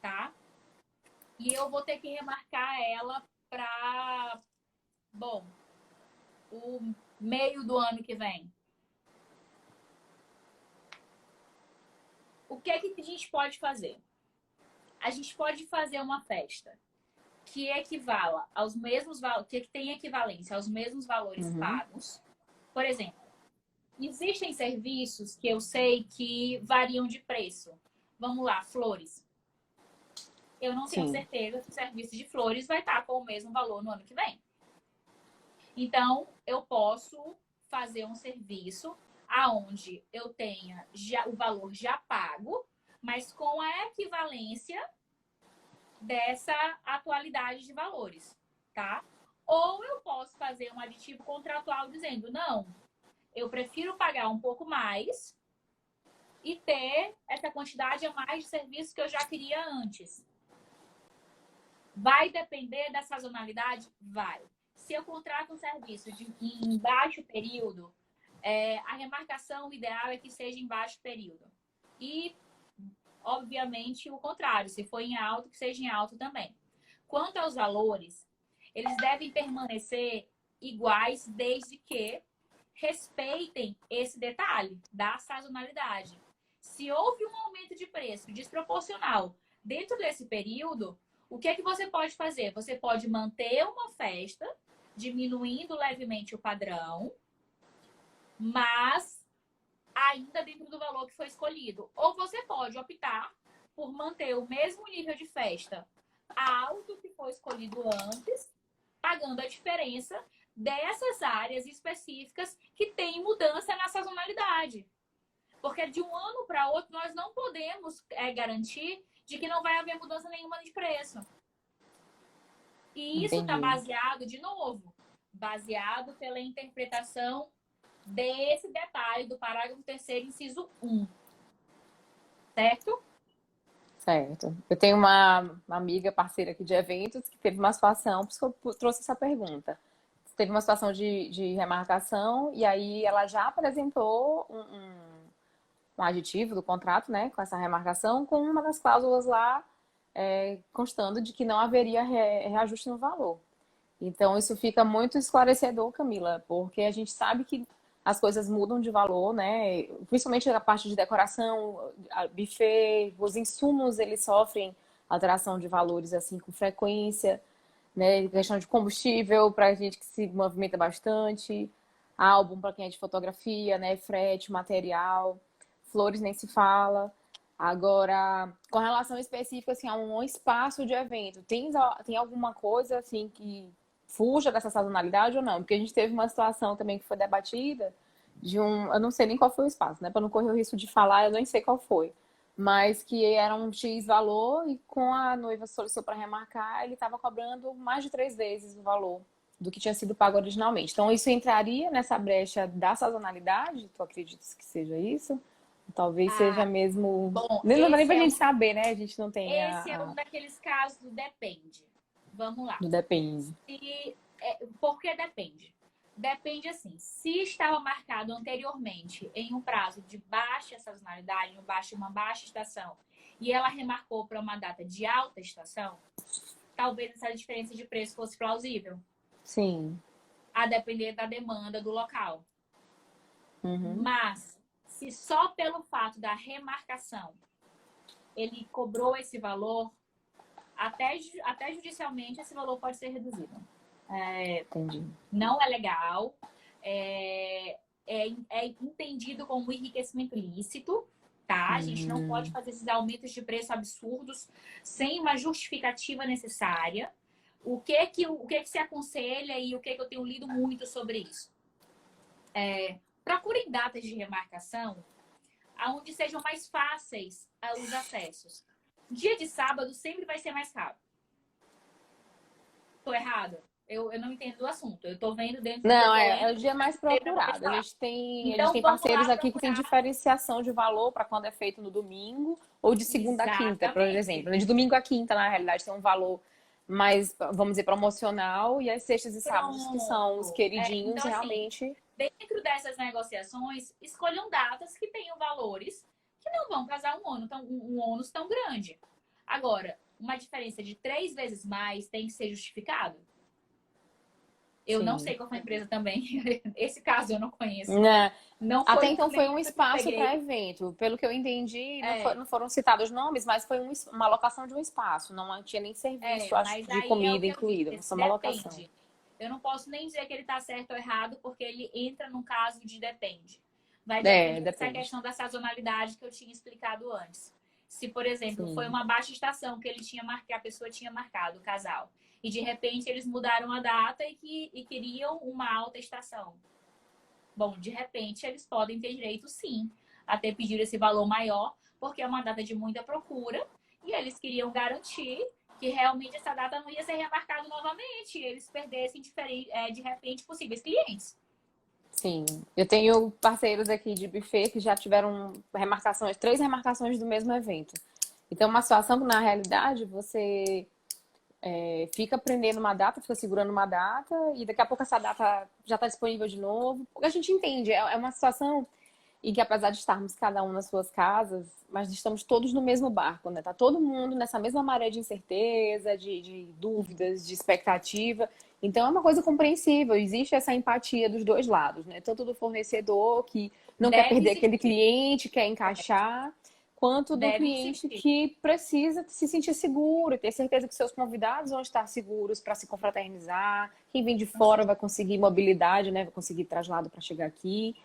tá? E eu vou ter que remarcar ela para, bom, o meio do ano que vem. O que é que a gente pode fazer? A gente pode fazer uma festa que equivala aos mesmos valores, que tem equivalência aos mesmos valores pagos. Por exemplo, existem serviços que eu sei que variam de preço. Vamos lá, flores. Eu não tenho certeza se o serviço de flores vai estar com o mesmo valor no ano que vem. Então, eu posso fazer um serviço aonde eu tenha o valor já pago, mas com a equivalência dessa atualidade de valores, tá? Ou eu posso fazer um aditivo contratual dizendo, não, eu prefiro pagar um pouco mais e ter essa quantidade a mais de serviços que eu já queria antes. Vai depender da sazonalidade? Vai. Se eu contrato um serviço em baixo período, a remarcação ideal é que seja em baixo período. E, obviamente, o contrário. Se for em alto, que seja em alto também. Quanto aos valores, eles devem permanecer iguais desde que respeitem esse detalhe da sazonalidade. Se houve um aumento de preço desproporcional dentro desse período, o que é que você pode fazer? Você pode manter uma festa, diminuindo levemente o padrão, mas ainda dentro do valor que foi escolhido. Ou você pode optar por manter o mesmo nível de festa alto que foi escolhido antes, pagando a diferença dessas áreas específicas que tem mudança na sazonalidade. Porque de um ano para outro nós não podemos garantir de que não vai haver mudança nenhuma de preço. E isso está baseado, de novo, baseado pela interpretação desse detalhe do parágrafo 3º, inciso 1. Certo? Certo. Eu tenho uma amiga parceira aqui de eventos que teve uma situação, por isso que eu trouxe essa pergunta. Teve uma situação de remarcação e aí ela já apresentou um aditivo do contrato, né, com essa remarcação, com uma das cláusulas lá constando de que não haveria reajuste no valor. Então, isso fica muito esclarecedor, Camila, porque a gente sabe que as coisas mudam de valor, né? Principalmente a parte de decoração, buffet, os insumos, eles sofrem alteração de valores assim com frequência, né? Questão de combustível para a gente que se movimenta bastante, álbum para quem é de fotografia, né? Frete, material, flores nem se fala. Agora, com relação específica assim, a um espaço de evento, tem alguma coisa assim que fuja dessa sazonalidade ou não? Porque a gente teve uma situação também que foi debatida eu não sei nem qual foi o espaço, né? Para não correr o risco de falar, eu nem sei qual foi. Mas que era um X valor e com a noiva solicitou para remarcar, ele estava cobrando mais de 3 vezes o valor do que tinha sido pago originalmente. Então, isso entraria nessa brecha da sazonalidade? Tu acreditas que seja isso? Talvez seja mesmo... Bom, Não dá nem pra gente saber, né? A gente não tem Esse é um daqueles casos do depende. Vamos lá. Depende. Por que depende? Depende assim, se estava marcado anteriormente em um prazo de baixa sazonalidade, uma baixa estação, e ela remarcou para uma data de alta estação, talvez essa diferença de preço fosse plausível. Sim. A depender da demanda do local. Uhum. Mas, se só pelo fato da remarcação ele cobrou esse valor, até judicialmente esse valor pode ser reduzido. Entendi. Não é legal, é entendido como enriquecimento ilícito, tá? A gente não pode fazer esses aumentos de preço absurdos sem uma justificativa necessária. O que que se aconselha e o que eu tenho lido muito sobre isso? Procurem datas de remarcação onde sejam mais fáceis os acessos. Dia de sábado sempre vai ser mais caro. Tô errado? Eu não entendo do assunto. Eu tô vendo dentro do que eu Não, tô é lendo. o dia mais procurado. A gente Então, tem vamos parceiros lá aqui que tem procurar. diferenciação de valor para quando é feito no domingo ou de segunda a quinta, por Exatamente. exemplo. De domingo a quinta, na realidade, tem um valor mais, vamos dizer, promocional, e as sextas e sábados, que são os Pronto. queridinhos, Então, assim, realmente. dentro dessas negociações, escolham datas que tenham valores que não vão causar um ônus tão grande. Agora, uma diferença de 3 vezes mais tem que ser justificado. Eu não Sim. sei qual foi a empresa também. Esse caso eu não conheço. Né? Não Até foi então o foi um cliente que eu espaço para peguei. evento. Pelo que eu entendi, É, não foram citados nomes, mas foi uma alocação de um espaço. Não tinha nem serviço, acho, mas de aí é o comida que eu incluída. Foi disse. só uma alocação. Depende. Eu não posso nem dizer que ele está certo ou errado, porque ele entra num caso de depende. Vai É, depender dessa depende. questão da sazonalidade que eu tinha explicado antes. Se, por exemplo, foi Sim. uma baixa estação que a pessoa tinha marcado, o casal, e de repente eles mudaram a data e queriam uma alta estação. Bom, de repente eles podem ter direito, sim, a ter pedido esse valor maior, porque é uma data de muita procura e eles queriam garantir que realmente essa data não ia ser remarcada novamente e eles perdessem de repente possíveis clientes. Sim. Eu tenho parceiros aqui de buffet que já tiveram remarcações, 3 remarcações do mesmo evento. Então, uma situação que, na realidade, você fica prendendo uma data, fica segurando uma data, e daqui a pouco essa data já está disponível de novo. Porque a gente entende, é uma situação em que, apesar de estarmos cada um nas suas casas, mas estamos todos no mesmo barco, né? Tá todo mundo nessa mesma maré de incerteza, de dúvidas, de expectativa. Então é uma coisa compreensível, existe essa empatia dos dois lados, né? Tanto do fornecedor que não quer Deve perder aquele existir. cliente, quer encaixar, quanto do Deve cliente existir. que precisa se sentir seguro, ter certeza que seus convidados vão estar seguros para se confraternizar. Quem vem de fora vai conseguir mobilidade, né? Vai conseguir traslado para chegar aqui.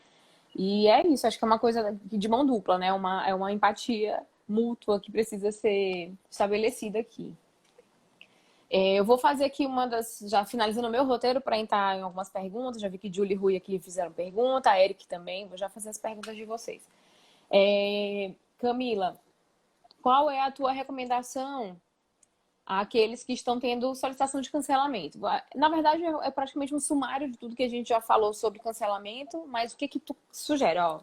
E é isso, acho que é uma coisa de mão dupla, né? É uma empatia mútua que precisa ser estabelecida aqui. Eu vou fazer aqui já finalizando o meu roteiro para entrar em algumas perguntas. Já vi que Julie e Rui aqui fizeram pergunta, a Eric também. Vou já fazer as perguntas de vocês. Camila, qual é a tua recomendação àqueles que estão tendo solicitação de cancelamento? Na verdade, é praticamente um sumário de tudo que a gente já falou sobre cancelamento, mas o que que tu sugere? Ó,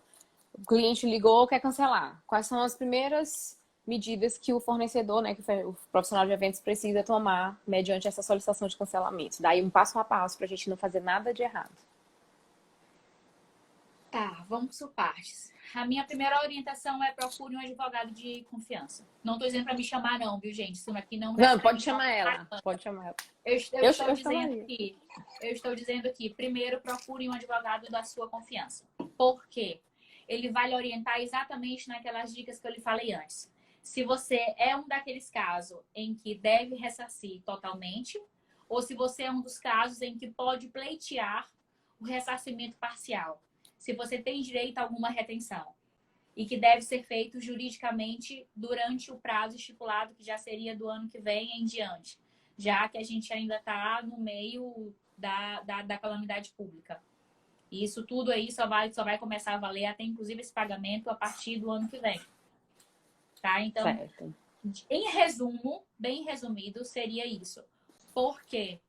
o cliente ligou, quer cancelar. Quais são as primeiras medidas que o fornecedor, né, que o profissional de eventos precisa tomar mediante essa solicitação de cancelamento? Daí um passo a passo para a gente não fazer nada de errado. Tá, vamos por partes. A minha primeira orientação é procure um advogado de confiança. Não tô dizendo para me chamar, não, viu, gente? Isso aqui não vai Não, ser pode reunião. chamar ela. Pode chamar ela. Eu estou Eu dizendo chamaria. aqui, primeiro procure um advogado da sua confiança. Por quê? Ele vai lhe orientar exatamente naquelas dicas que eu lhe falei antes. Se você é um daqueles casos em que deve ressarcir totalmente, ou se você é um dos casos em que pode pleitear o ressarcimento parcial. Se você tem direito a alguma retenção e que deve ser feito juridicamente durante o prazo estipulado, que já seria do ano que vem em diante, já que a gente ainda está no meio da calamidade pública. E isso tudo aí só vai começar a valer até, inclusive, esse pagamento a partir do ano que vem. Tá? Então, Certo. em resumo, bem resumido, seria isso. Por quê?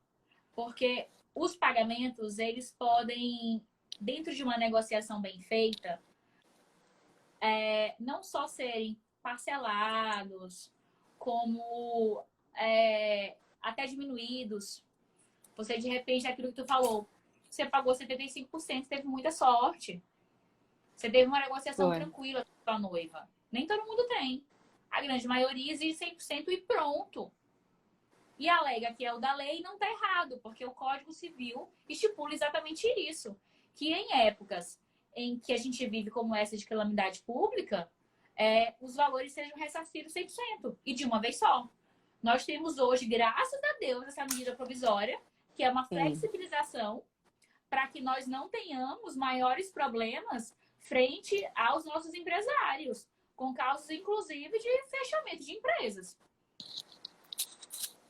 Porque os pagamentos, eles podem, dentro de uma negociação bem feita, não só serem parcelados, como até diminuídos. Você, de repente, aquilo que tu falou, você pagou 75%, teve muita sorte. Você teve uma negociação Foi. tranquila com a noiva. Nem todo mundo tem. A grande maioria exige 100% e pronto. E alega que é o da lei, não está errado, porque o Código Civil estipula exatamente isso. Que em épocas em que a gente vive como essa de calamidade pública, os valores sejam ressarcidos 100% e de uma vez só. Nós temos hoje, graças a Deus, essa medida provisória, que é uma flexibilização para que nós não tenhamos maiores problemas frente aos nossos empresários, com casos, inclusive, de fechamento de empresas.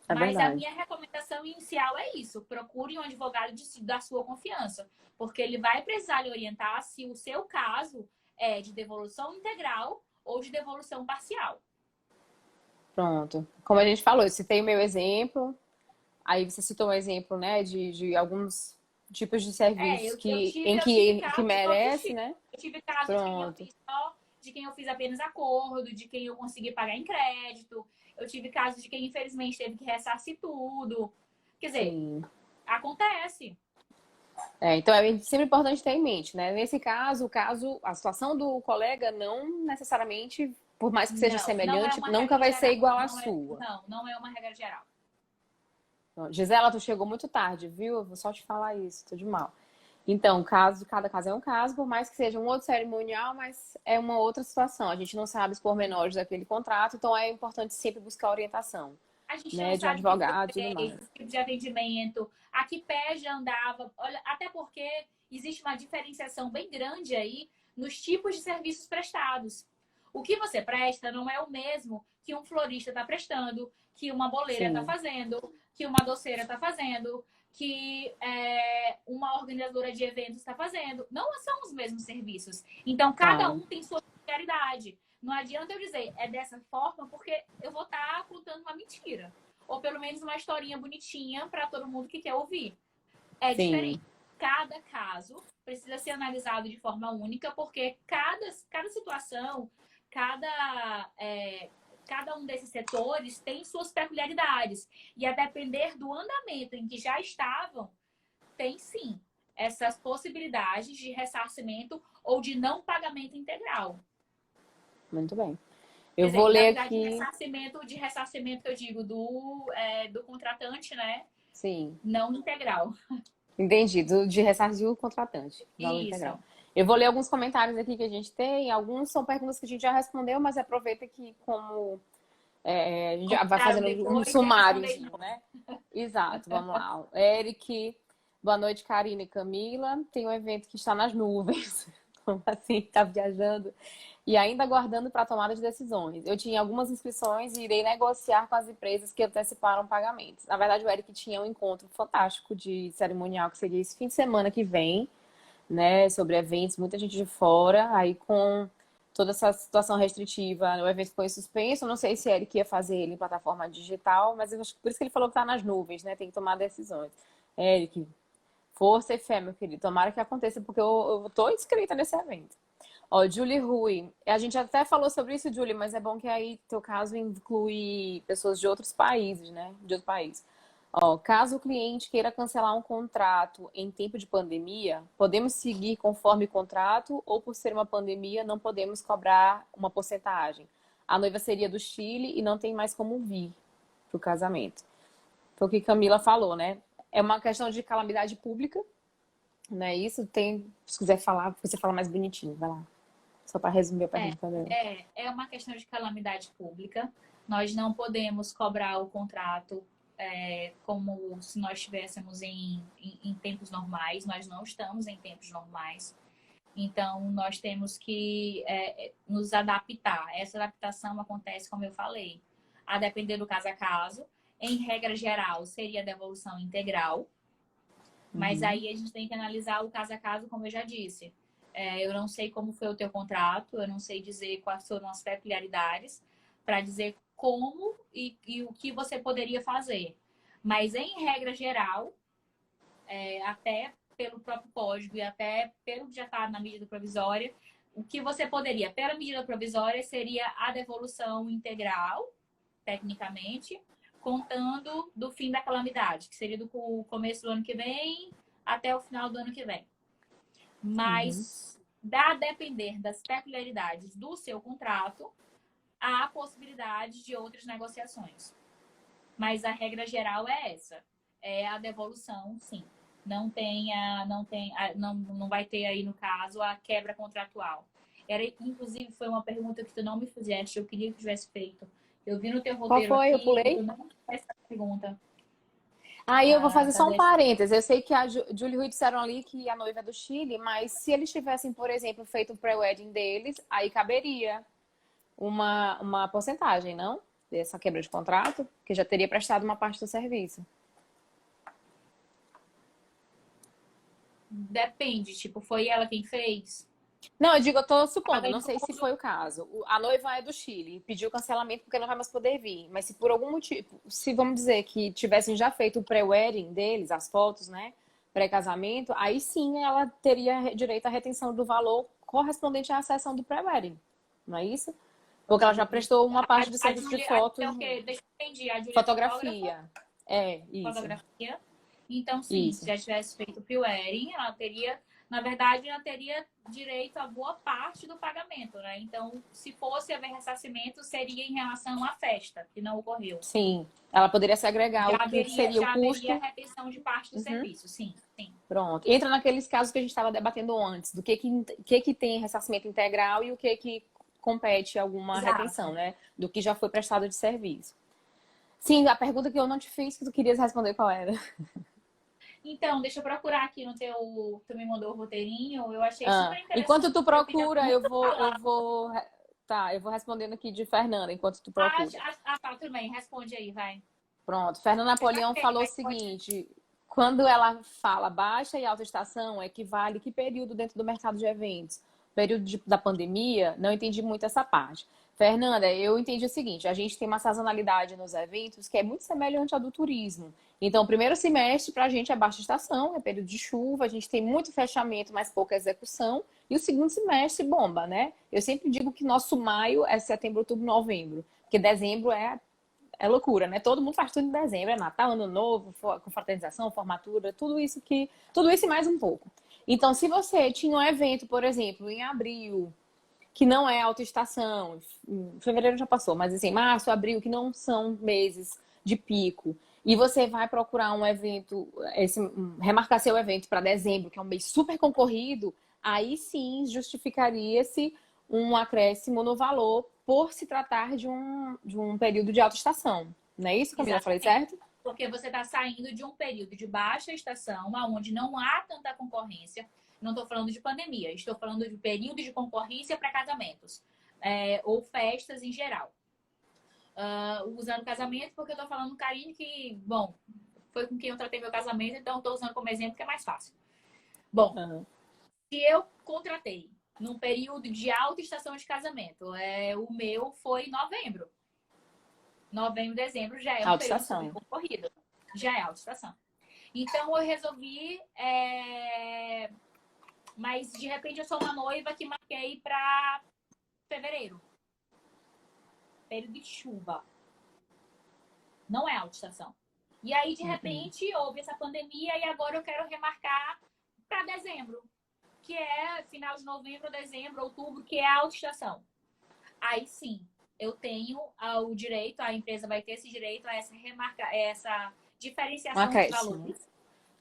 É Mas a verdade. minha recomendação inicial é isso. Procure um advogado da sua confiança, porque ele vai precisar lhe orientar se o seu caso é de devolução integral ou de devolução parcial. Pronto. Como a gente falou, eu citei o meu exemplo, aí você citou um exemplo, né, de alguns tipos de serviços Eu tive que casos de todos os merece, tipos. né? Eu tive casos de quem eu Pronto. fiz só, de quem eu fiz apenas acordo, de quem eu consegui pagar em crédito. Eu tive casos de quem, infelizmente, teve que ressarcir tudo. Quer dizer, Sim. acontece. Então é sempre importante ter em mente, né? Nesse caso, a situação do colega não necessariamente, por mais que seja Não é semelhante, uma nunca regra vai ser geral. igual à sua. Não é uma regra geral. Gisela, tu chegou muito tarde, viu? Eu vou só te falar isso, tô de mal. Então, cada caso é um caso, por mais que seja um outro cerimonial, mas é uma outra situação. A gente não sabe os pormenores daquele contrato, então é importante sempre buscar orientação, A gente não né, de um sabe que foi advogado e tudo feito, mais. tipo de atendimento, a que pé já andava. Olha, até porque existe uma diferenciação bem grande aí nos tipos de serviços prestados. O que você presta não é o mesmo que um florista está prestando, que uma boleira está Sim, fazendo, que uma doceira está fazendo, que uma organizadora de eventos está fazendo. Não são os mesmos serviços. Então, cada claro. um tem sua peculiaridade. Não adianta eu dizer é dessa forma, porque eu vou estar contando uma mentira. Ou pelo menos uma historinha bonitinha para todo mundo que quer ouvir. É diferente. Sim, Cada caso precisa ser analisado de forma única, porque cada situação, cada um desses setores tem suas peculiaridades. E a depender do andamento em que já estavam, tem sim essas possibilidades de ressarcimento ou de não pagamento integral. muito bem. Quer Eu dizer, vou na ler verdade, aqui. de ressarcimento que eu digo do contratante, né? Sim, Não integral. entendi. De ressarcir o contratante, valor integral. Isso. Eu vou ler alguns comentários aqui que a gente tem. Alguns são perguntas que a gente já respondeu, mas aproveita que, como a gente já vai Comentaram fazendo um depois, quer responder de sumáriozinho, novo. né? Exato, vamos lá. Eric, boa noite, Karina e Camila. Tem um evento que está nas nuvens. Como assim? Está viajando e ainda aguardando para a tomada de decisões. Eu tinha algumas inscrições e irei negociar com as empresas que anteciparam pagamentos. Na verdade, o Eric tinha um encontro fantástico de cerimonial que seria esse fim de semana que vem, né? Sobre eventos, muita gente de fora, aí com toda essa situação restritiva, o evento ficou em suspenso. Eu não sei se Eric ia fazer ele em plataforma digital, mas eu acho que por isso que ele falou que está nas nuvens, né? Tem que tomar decisões. Eric, força e fé, meu querido. Tomara que aconteça, porque eu tô inscrita nesse evento. Ó, Julie Rui. A gente até falou sobre isso, Julie, mas é bom que aí teu caso inclui pessoas de outros países, né? De outro país. Ó, caso o cliente queira cancelar um contrato em tempo de pandemia, podemos seguir conforme o contrato ou por ser uma pandemia não podemos cobrar uma porcentagem. A noiva seria do Chile e não tem mais como vir pro casamento. Foi o que Camila falou, né? É uma questão de calamidade pública, né? Isso tem, se quiser falar, você fala mais bonitinho, vai lá. Só para resumir a pergunta dela. É uma questão de calamidade pública. Nós não podemos cobrar o contrato como se nós estivéssemos em tempos normais. Nós não estamos em tempos normais. Então, nós temos que nos adaptar. Essa adaptação acontece, como eu falei, a depender do caso a caso. Em regra geral, seria devolução integral. Mas aí a gente tem que analisar o caso a caso, como eu já disse. Eu não sei como foi o teu contrato, eu não sei dizer quais foram as peculiaridades para dizer como e o que você poderia fazer. Mas, em regra geral, até pelo próprio código e até pelo que já está na medida provisória, o que você poderia, pela medida provisória, seria a devolução integral, tecnicamente, contando do fim da calamidade, que seria do começo do ano que vem até o final do ano que vem. Uhum. Mas, a depender das peculiaridades do seu contrato, há possibilidade de outras negociações. Mas a regra geral é essa. É a devolução, sim. Não vai ter aí, no caso, a quebra contratual. Inclusive, foi uma pergunta que tu não me fizeste, eu queria que tivesse feito. Eu vi no teu Qual roteiro foi? Eu aqui e tu pulei? não me fizeste essa pergunta. Aí eu vou fazer só um Cadê? parênteses. Eu sei que a Julie e Rui disseram ali que a noiva é do Chile, mas se eles tivessem, por exemplo, feito o pré-wedding deles, aí caberia uma porcentagem, não? Dessa quebra de contrato, que já teria prestado uma parte do serviço. Depende, tipo, foi ela quem fez? Não, eu digo, eu tô supondo, eu não Pagamento sei se foi o caso. A noiva é do Chile, pediu cancelamento porque não vai mais poder vir. Mas se por algum motivo, se vamos dizer que tivessem já feito o pré-wedding deles, as fotos, né? Pré-casamento, aí sim ela teria direito à retenção do valor correspondente à sessão do pré-wedding. Não é isso? Porque ela já prestou uma parte do A serviço de Julia, fotos, é o quê? Deixa eu entender. A Julia é fotógrafa? fotografia. É, isso. Fotografia. Então, sim, se Isso. já tivesse feito o pre-wedding, ela teria, na verdade, ela teria direito a boa parte do pagamento, né? Então, se fosse haver ressarcimento, seria em relação à festa, que não ocorreu. Sim. Ela poderia segregar o que seria o Já haveria custo. retenção de parte do Uhum. serviço, sim, sim. Pronto. Entra naqueles casos que a gente estava debatendo antes, do que tem ressarcimento integral e o que compete alguma retenção, Exato. né? Do que já foi prestado de serviço. Sim, a pergunta que eu não te fiz, que tu querias responder qual era? Então, deixa eu procurar aqui no teu. Tu me mandou o roteirinho, eu achei super Enquanto interessante, tu porque eu queria procura, muito falar. tá, eu vou respondendo aqui de Fernanda, enquanto tu Ah, procura. tá, tudo bem, responde aí, vai. Pronto. Fernanda Eu já Napoleão sei, falou o mas pode. seguinte: quando ela fala baixa e alta estação, equivale que período dentro do mercado de eventos? Período da pandemia? Não entendi muito essa parte. Fernanda, eu entendi o seguinte: a gente tem uma sazonalidade nos eventos que é muito semelhante ao do turismo. Então, o primeiro semestre para a gente é baixa estação, é período de chuva, a gente tem muito fechamento, mas pouca execução. E o segundo semestre bomba, né? Eu sempre digo que nosso maio é setembro, outubro, novembro, porque dezembro é loucura, né? Todo mundo faz tudo em dezembro, é Natal, Ano Novo, confraternização, formatura, tudo isso e mais um pouco. Então, se você tinha um evento, por exemplo, em abril, que não é alta estação, fevereiro já passou, mas assim, março, abril, que não são meses de pico, e você vai procurar um evento, remarcar seu evento para dezembro, que é um mês super concorrido, aí sim justificaria-se um acréscimo no valor por se tratar de um período de alta estação. Não é isso, Camila? Falei Exatamente. certo? Porque você está saindo de um período de baixa estação, onde não há tanta concorrência. Não estou falando de pandemia, estou falando de período de concorrência para casamentos, ou festas em geral. Usando casamento, porque eu estou falando Karine, que, bom, foi com quem eu tratei meu casamento, então estou usando como exemplo que é mais fácil. Bom, Uhum. se eu contratei num período de alta estação de casamento, o meu foi em novembro. Novembro, dezembro já é um Alta período super estação. concorrido. Já é alta estação. Então eu resolvi. Mas de repente eu sou uma noiva que marquei para fevereiro. Período de chuva. Não é alta estação. E aí, de repente, houve essa pandemia e agora eu quero remarcar para dezembro, que é final de novembro, dezembro, outubro, que é a alta estação. Aí sim, eu tenho o direito, a empresa vai ter esse direito a essa Um diferenciação dos acréscimo. valores,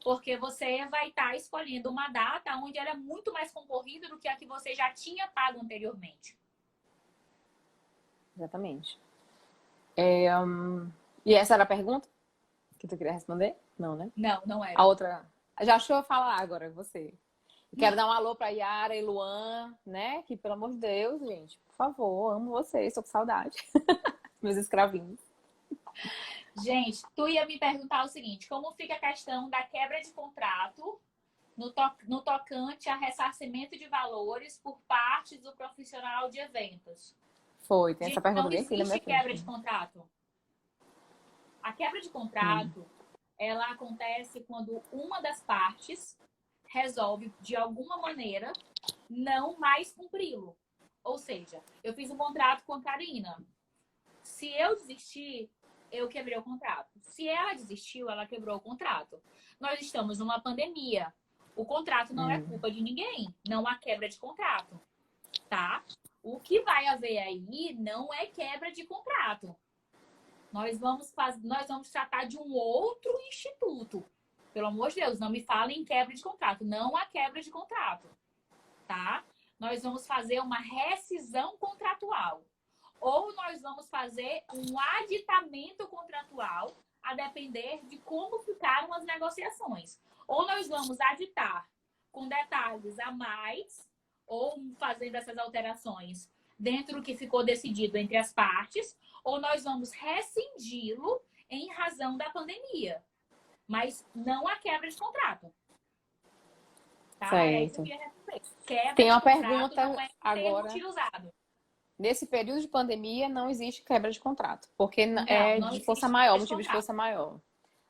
porque você vai estar escolhendo uma data onde ela é muito mais concorrida do que a que você já tinha pago anteriormente. Exatamente. E essa era a pergunta que tu queria responder? Não, né? Não, não A era. outra. Já achou eu falar agora, você. Eu quero dar um alô pra Yara e Luan, né? Que, pelo amor de Deus, gente, por favor, amo vocês, tô com saudade. Meus escravinhos. Gente, tu ia me perguntar o seguinte: como fica a questão da quebra de contrato no tocante a ressarcimento de valores por parte do profissional de eventos? Foi, tem essa pergunta Não bem aqui na minha existe frente. quebra de contrato. A quebra de contrato, ela acontece quando uma das partes resolve, de alguma maneira, não mais cumpri-lo. Ou seja, eu fiz um contrato com a Karina. Se eu desistir, eu quebrei o contrato. Se ela desistiu, ela quebrou o contrato. Nós estamos numa pandemia. O contrato não é culpa de ninguém. Não há quebra de contrato, tá? O que vai haver aí não é quebra de contrato. Nós vamos tratar de um outro instituto. Pelo amor de Deus, não me falem em quebra de contrato. Não há quebra de contrato, tá? Nós vamos fazer uma rescisão contratual. Ou nós vamos fazer um aditamento contratual, a depender de como ficaram as negociações. Ou nós vamos aditar com detalhes a mais, ou fazendo essas alterações dentro do que ficou decidido entre as partes, ou nós vamos rescindi-lo em razão da pandemia. Mas não há quebra de contrato. Tá? É isso que eu queria responder. Quebra Tem uma de contrato pergunta não é agora. utilizado. Nesse período de pandemia, não existe quebra de contrato, porque Não é existe de força maior, quebra de motivo de contrato. força maior.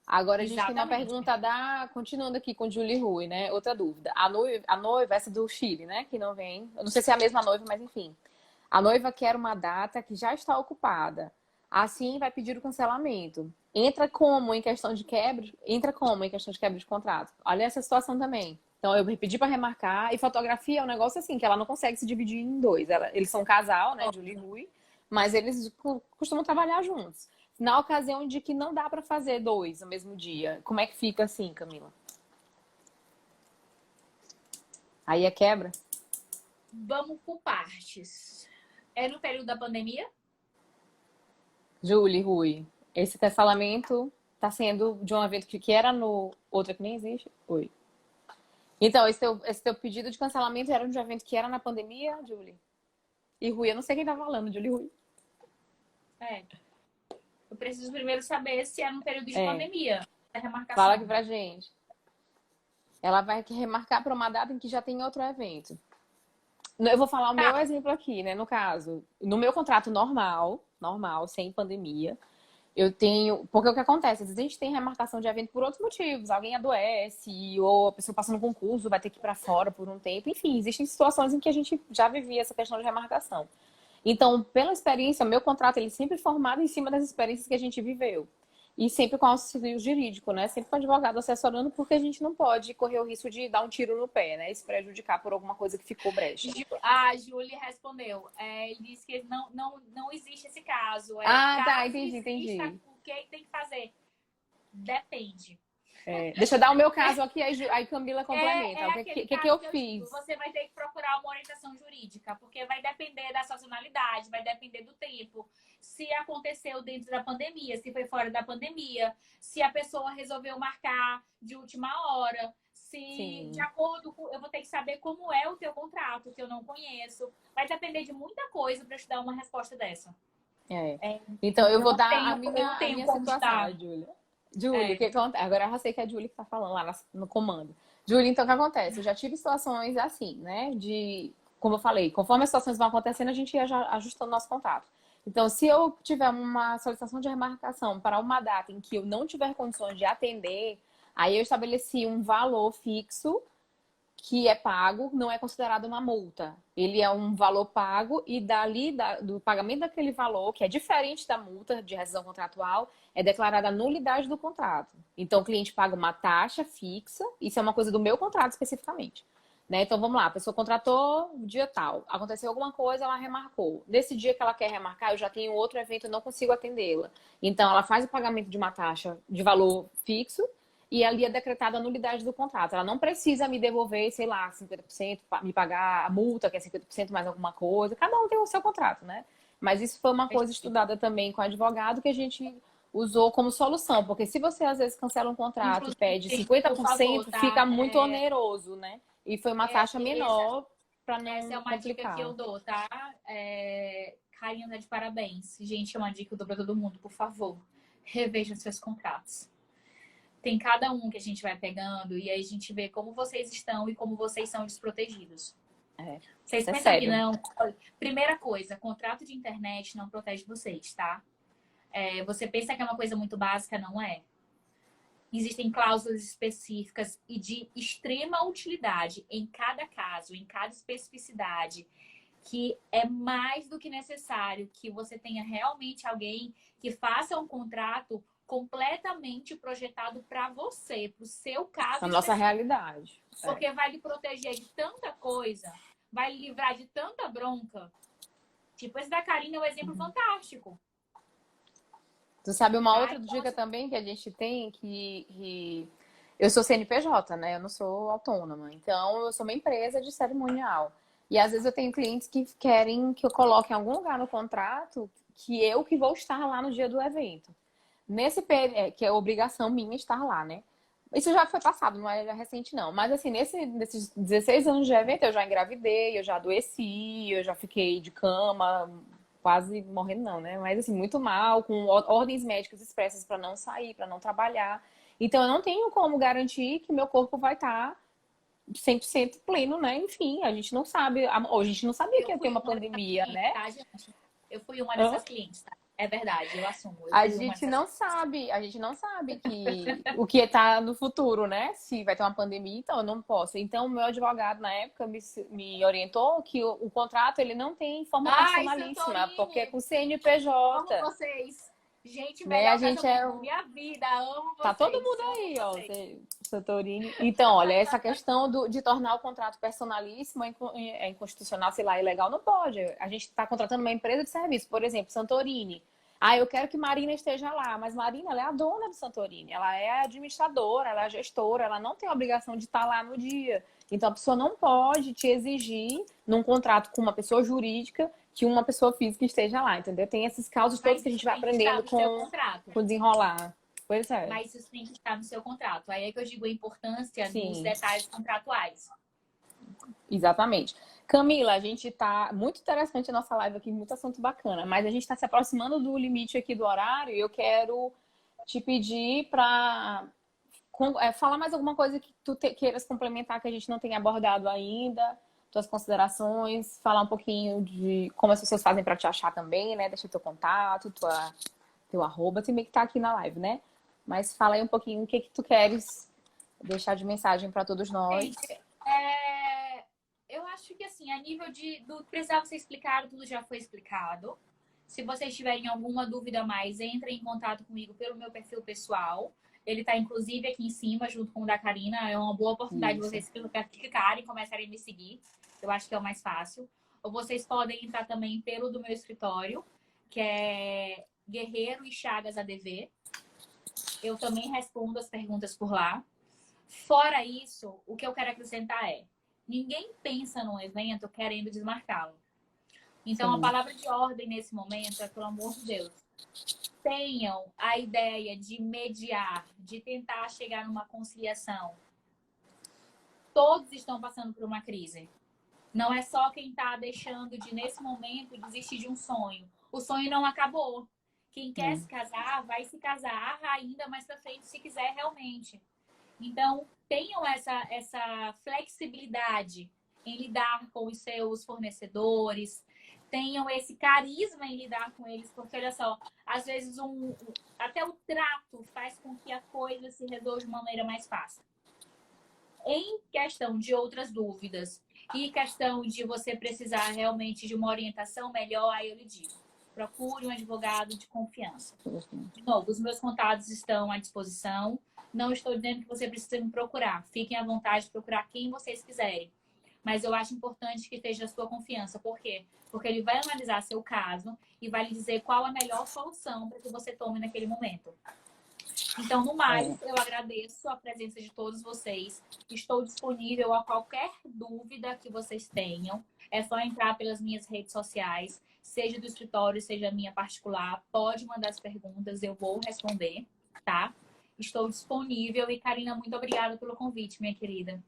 Agora a gente tem uma Exatamente. pergunta continuando aqui com Julie Rui, né? Outra dúvida. A noiva, essa do Chile, né? Que não vem. Eu não sei se é a mesma noiva, mas enfim. A noiva quer uma data que já está ocupada. Assim, vai pedir o cancelamento. Entra como em questão de quebra de contrato? Olha essa situação também. Então, eu pedi para remarcar. E fotografia é um negócio assim, que ela não consegue se dividir em dois. Eles são um casal, né? Julie e Rui. Mas eles costumam trabalhar juntos. Na ocasião de que não dá para fazer dois no mesmo dia, como é que fica assim, Camila? Aí é quebra? Vamos por partes. É no período da pandemia? Julie, Rui, esse cancelamento está sendo de um evento que era no outro que nem existe? Oi. Então, esse teu pedido de cancelamento era de um evento que era na pandemia, Julie? E Rui, eu não sei quem tá falando, Julie Rui. É. Eu preciso primeiro saber se é no período de pandemia. A remarcação. Fala aqui pra gente. Ela vai remarcar para uma data em que já tem outro evento. Eu vou falar o meu exemplo aqui, né? No caso, no meu contrato normal, sem pandemia, eu tenho. Porque o que acontece? Às vezes a gente tem remarcação de evento por outros motivos. Alguém adoece, ou a pessoa passa no concurso, vai ter que ir para fora por um tempo. Enfim, existem situações em que a gente já vivia essa questão de remarcação. Então, pela experiência, meu contrato ele sempre formado em cima das experiências que a gente viveu. E sempre com auxílio jurídico, né? Sempre com o advogado assessorando, porque a gente não pode correr o risco de dar um tiro no pé, né? E se prejudicar por alguma coisa que ficou brecha. A Júlia respondeu. Ele disse que não existe esse caso. Tá, entendi. O que tem que fazer? Depende. Deixa eu dar o meu caso aqui, aí Camila complementa. O que eu fiz? Você vai ter que procurar uma orientação jurídica, porque vai depender da sazonalidade, vai depender do tempo. Se aconteceu dentro da pandemia, se foi fora da pandemia, se a pessoa resolveu marcar de última hora, se de acordo com... Eu vou ter que saber como é o teu contrato, que eu não conheço. Vai depender de muita coisa para eu te dar uma resposta dessa. Então, eu vou dar a minha situação, Júlia. Júlia, É. que acontece? Agora eu já sei que é a Júlia que tá falando lá no comando. Júlia, então o que acontece? Eu já tive situações assim, né? Como eu falei, conforme as situações vão acontecendo, a gente ia já ajustando nosso contrato. Então, se eu tiver uma solicitação de remarcação para uma data em que eu não tiver condições de atender, aí eu estabeleci um valor fixo que é pago, não é considerado uma multa. Ele é um valor pago e do pagamento daquele valor, que é diferente da multa de rescisão contratual, é declarada a nulidade do contrato. Então, o cliente paga uma taxa fixa, isso é uma coisa do meu contrato especificamente. Né? Então, vamos lá, a pessoa contratou dia tal, aconteceu alguma coisa, ela remarcou. Nesse dia que ela quer remarcar, eu já tenho outro evento, eu não consigo atendê-la. Então, ela faz o pagamento de uma taxa de valor fixo, e ali é decretada a nulidade do contrato. Ela não precisa me devolver, sei lá, 50%, me pagar a multa, que é 50% mais alguma coisa. Cada um tem o seu contrato, né? Mas isso foi uma coisa estudada também com o advogado que a gente usou como solução. Porque se você, às vezes, cancela um contrato e pede 50%, favor, tá? Fica muito oneroso, né? E foi uma taxa menor para não Essa é uma complicar. Dica que eu dou, tá? Karina, de parabéns. Gente, é uma dica que eu dou para todo mundo. Por favor, revejam seus contratos. Tem cada um que a gente vai pegando e aí a gente vê como vocês estão e como vocês são desprotegidos. Vocês pensam que não? Primeira coisa, contrato de internet não protege vocês, tá? Você pensa que é uma coisa muito básica, não é? Existem cláusulas específicas e de extrema utilidade em cada caso, em cada especificidade, que é mais do que necessário que você tenha realmente alguém que faça um contrato completamente projetado para você, para o seu caso A nossa específico. realidade. Porque vai lhe proteger de tanta coisa, vai lhe livrar de tanta bronca. Tipo, esse da Karina é um exemplo fantástico. Tu sabe uma Tá? outra Então, dica assim, também que a gente tem que eu sou CNPJ, né? Eu não sou autônoma. Então, eu sou uma empresa de cerimonial. E às vezes eu tenho clientes que querem que eu coloque em algum lugar no contrato que eu que vou estar lá no dia do evento. Que é obrigação minha estar lá, né? Isso já foi passado, não é recente, não. Mas assim, nesses 16 anos de evento, eu já engravidei, eu já adoeci, eu já fiquei de cama, quase morrendo, não, né? Mas assim, muito mal, com ordens médicas expressas para não sair, para não trabalhar. Então, eu não tenho como garantir que meu corpo vai estar 100% pleno, né? Enfim, a gente não sabe. A gente não sabia eu que ia ter fui uma uma dessas pandemia, clientes, né? tá, gente? Eu fui uma Hã? dessas clientes, tá? É verdade, eu assumo. Eu A fui uma gente dessas não clientes. sabe, a gente não sabe que o que está no futuro, né? Se vai ter uma pandemia, então eu não posso. Então, o meu advogado na época me orientou que o contrato ele não tem forma Ai, personalíssima, porque é Santorini! com Amo CNPJ, vocês! Gente, né? A melhor gente casamento é da minha vida! Amo tá todo vocês! mundo Amo aí, ó, vocês! Santorini. Então, olha, essa questão de tornar o contrato personalíssimo é inconstitucional, sei lá, ilegal, não pode. A gente está contratando uma empresa de serviço, por exemplo, Santorini. Ah, eu quero que Marina esteja lá, mas Marina, ela é a dona do Santorini, ela é a administradora, ela é a gestora, ela não tem a obrigação de estar lá no dia. Então, a pessoa não pode te exigir, num contrato com uma pessoa jurídica, que uma pessoa física esteja lá, entendeu? Tem esses casos todos Mas que a isso gente vai tem que estar aprendendo no seu com contrato. o desenrolar. Pois é. Mas isso tem que estar no seu contrato. Aí é que eu digo a importância dos Sim, detalhes contratuais. exatamente. Camila, a gente tá muito interessante a nossa live aqui, muito assunto bacana, mas a gente está se aproximando do limite aqui do horário e eu quero te pedir para falar mais alguma coisa que tu queiras complementar que a gente não tenha abordado ainda, tuas considerações, falar um pouquinho de como as pessoas fazem para te achar também, né? Deixa teu contato, teu arroba, também que tá aqui na live, né? Mas fala aí um pouquinho o que que tu queres deixar de mensagem para todos nós. Gente, eu acho que assim, a nível do que precisava ser explicado, tudo já foi explicado. Se vocês tiverem alguma dúvida a mais, entrem em contato comigo pelo meu perfil pessoal. Ele está inclusive aqui em cima, junto com o da Karina. É uma boa oportunidade de Isso. vocês clicarem e começarem a me seguir. Eu acho que é o mais fácil. Ou vocês podem entrar também pelo do meu escritório, que é Guerreiro e Chagas ADV. Eu também respondo as perguntas por lá. Fora isso, o que eu quero acrescentar é: ninguém pensa num evento querendo desmarcá-lo. Então, a Sim. palavra de ordem nesse momento é, pelo amor de Deus, tenham a ideia de mediar, de tentar chegar numa conciliação. Todos estão passando por uma crise. Não é só quem está deixando de, nesse momento, desistir de um sonho. O sonho não acabou. Quem quer se casar, vai se casar ainda mais pra frente, se quiser realmente. Então, tenham essa flexibilidade em lidar com os seus fornecedores, tenham esse carisma em lidar com eles, porque olha só, às vezes até o trato faz com que a coisa se resolva de uma maneira mais fácil. Em questão de outras dúvidas e questão de você precisar realmente de uma orientação melhor, aí eu lhe digo, procure um advogado de confiança. De novo, os meus contatos estão à disposição. Não estou dizendo que você precisa me procurar. Fiquem à vontade de procurar quem vocês quiserem. Mas eu acho importante que esteja a sua confiança. Por quê? Porque ele vai analisar seu caso e vai lhe dizer qual a melhor solução para que você tome naquele momento. Então, no mais, eu agradeço a presença de todos vocês. Estou disponível a qualquer dúvida que vocês tenham. É só entrar pelas minhas redes sociais, seja do escritório, seja a minha particular. Pode mandar as perguntas, eu vou responder, tá? Estou disponível. E, Karina, muito obrigada pelo convite, minha querida.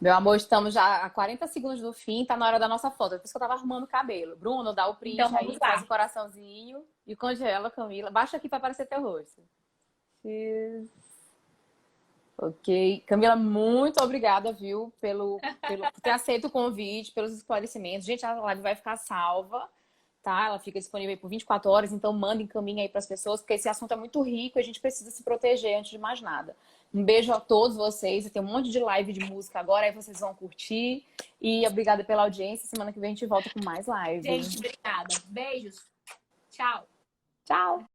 Meu amor, estamos já a 40 segundos do fim, tá na hora da nossa foto. Por isso que eu tava arrumando o cabelo. Bruno, dá o print Então, aí, vamos faz lá. o coraçãozinho e congela, Camila. Baixa aqui para aparecer teu rosto. Ok. Camila, muito obrigada, viu, por ter aceito o convite, pelos esclarecimentos. Gente, a live vai ficar salva, tá? Ela fica disponível aí por 24 horas, então manda, encaminha aí para as pessoas, porque esse assunto é muito rico e a gente precisa se proteger antes de mais nada. Um beijo a todos vocês. Tem um monte de live de música agora, aí vocês vão curtir. E obrigada pela audiência. Semana que vem a gente volta com mais live. Gente, obrigada. Beijos. Tchau. Tchau!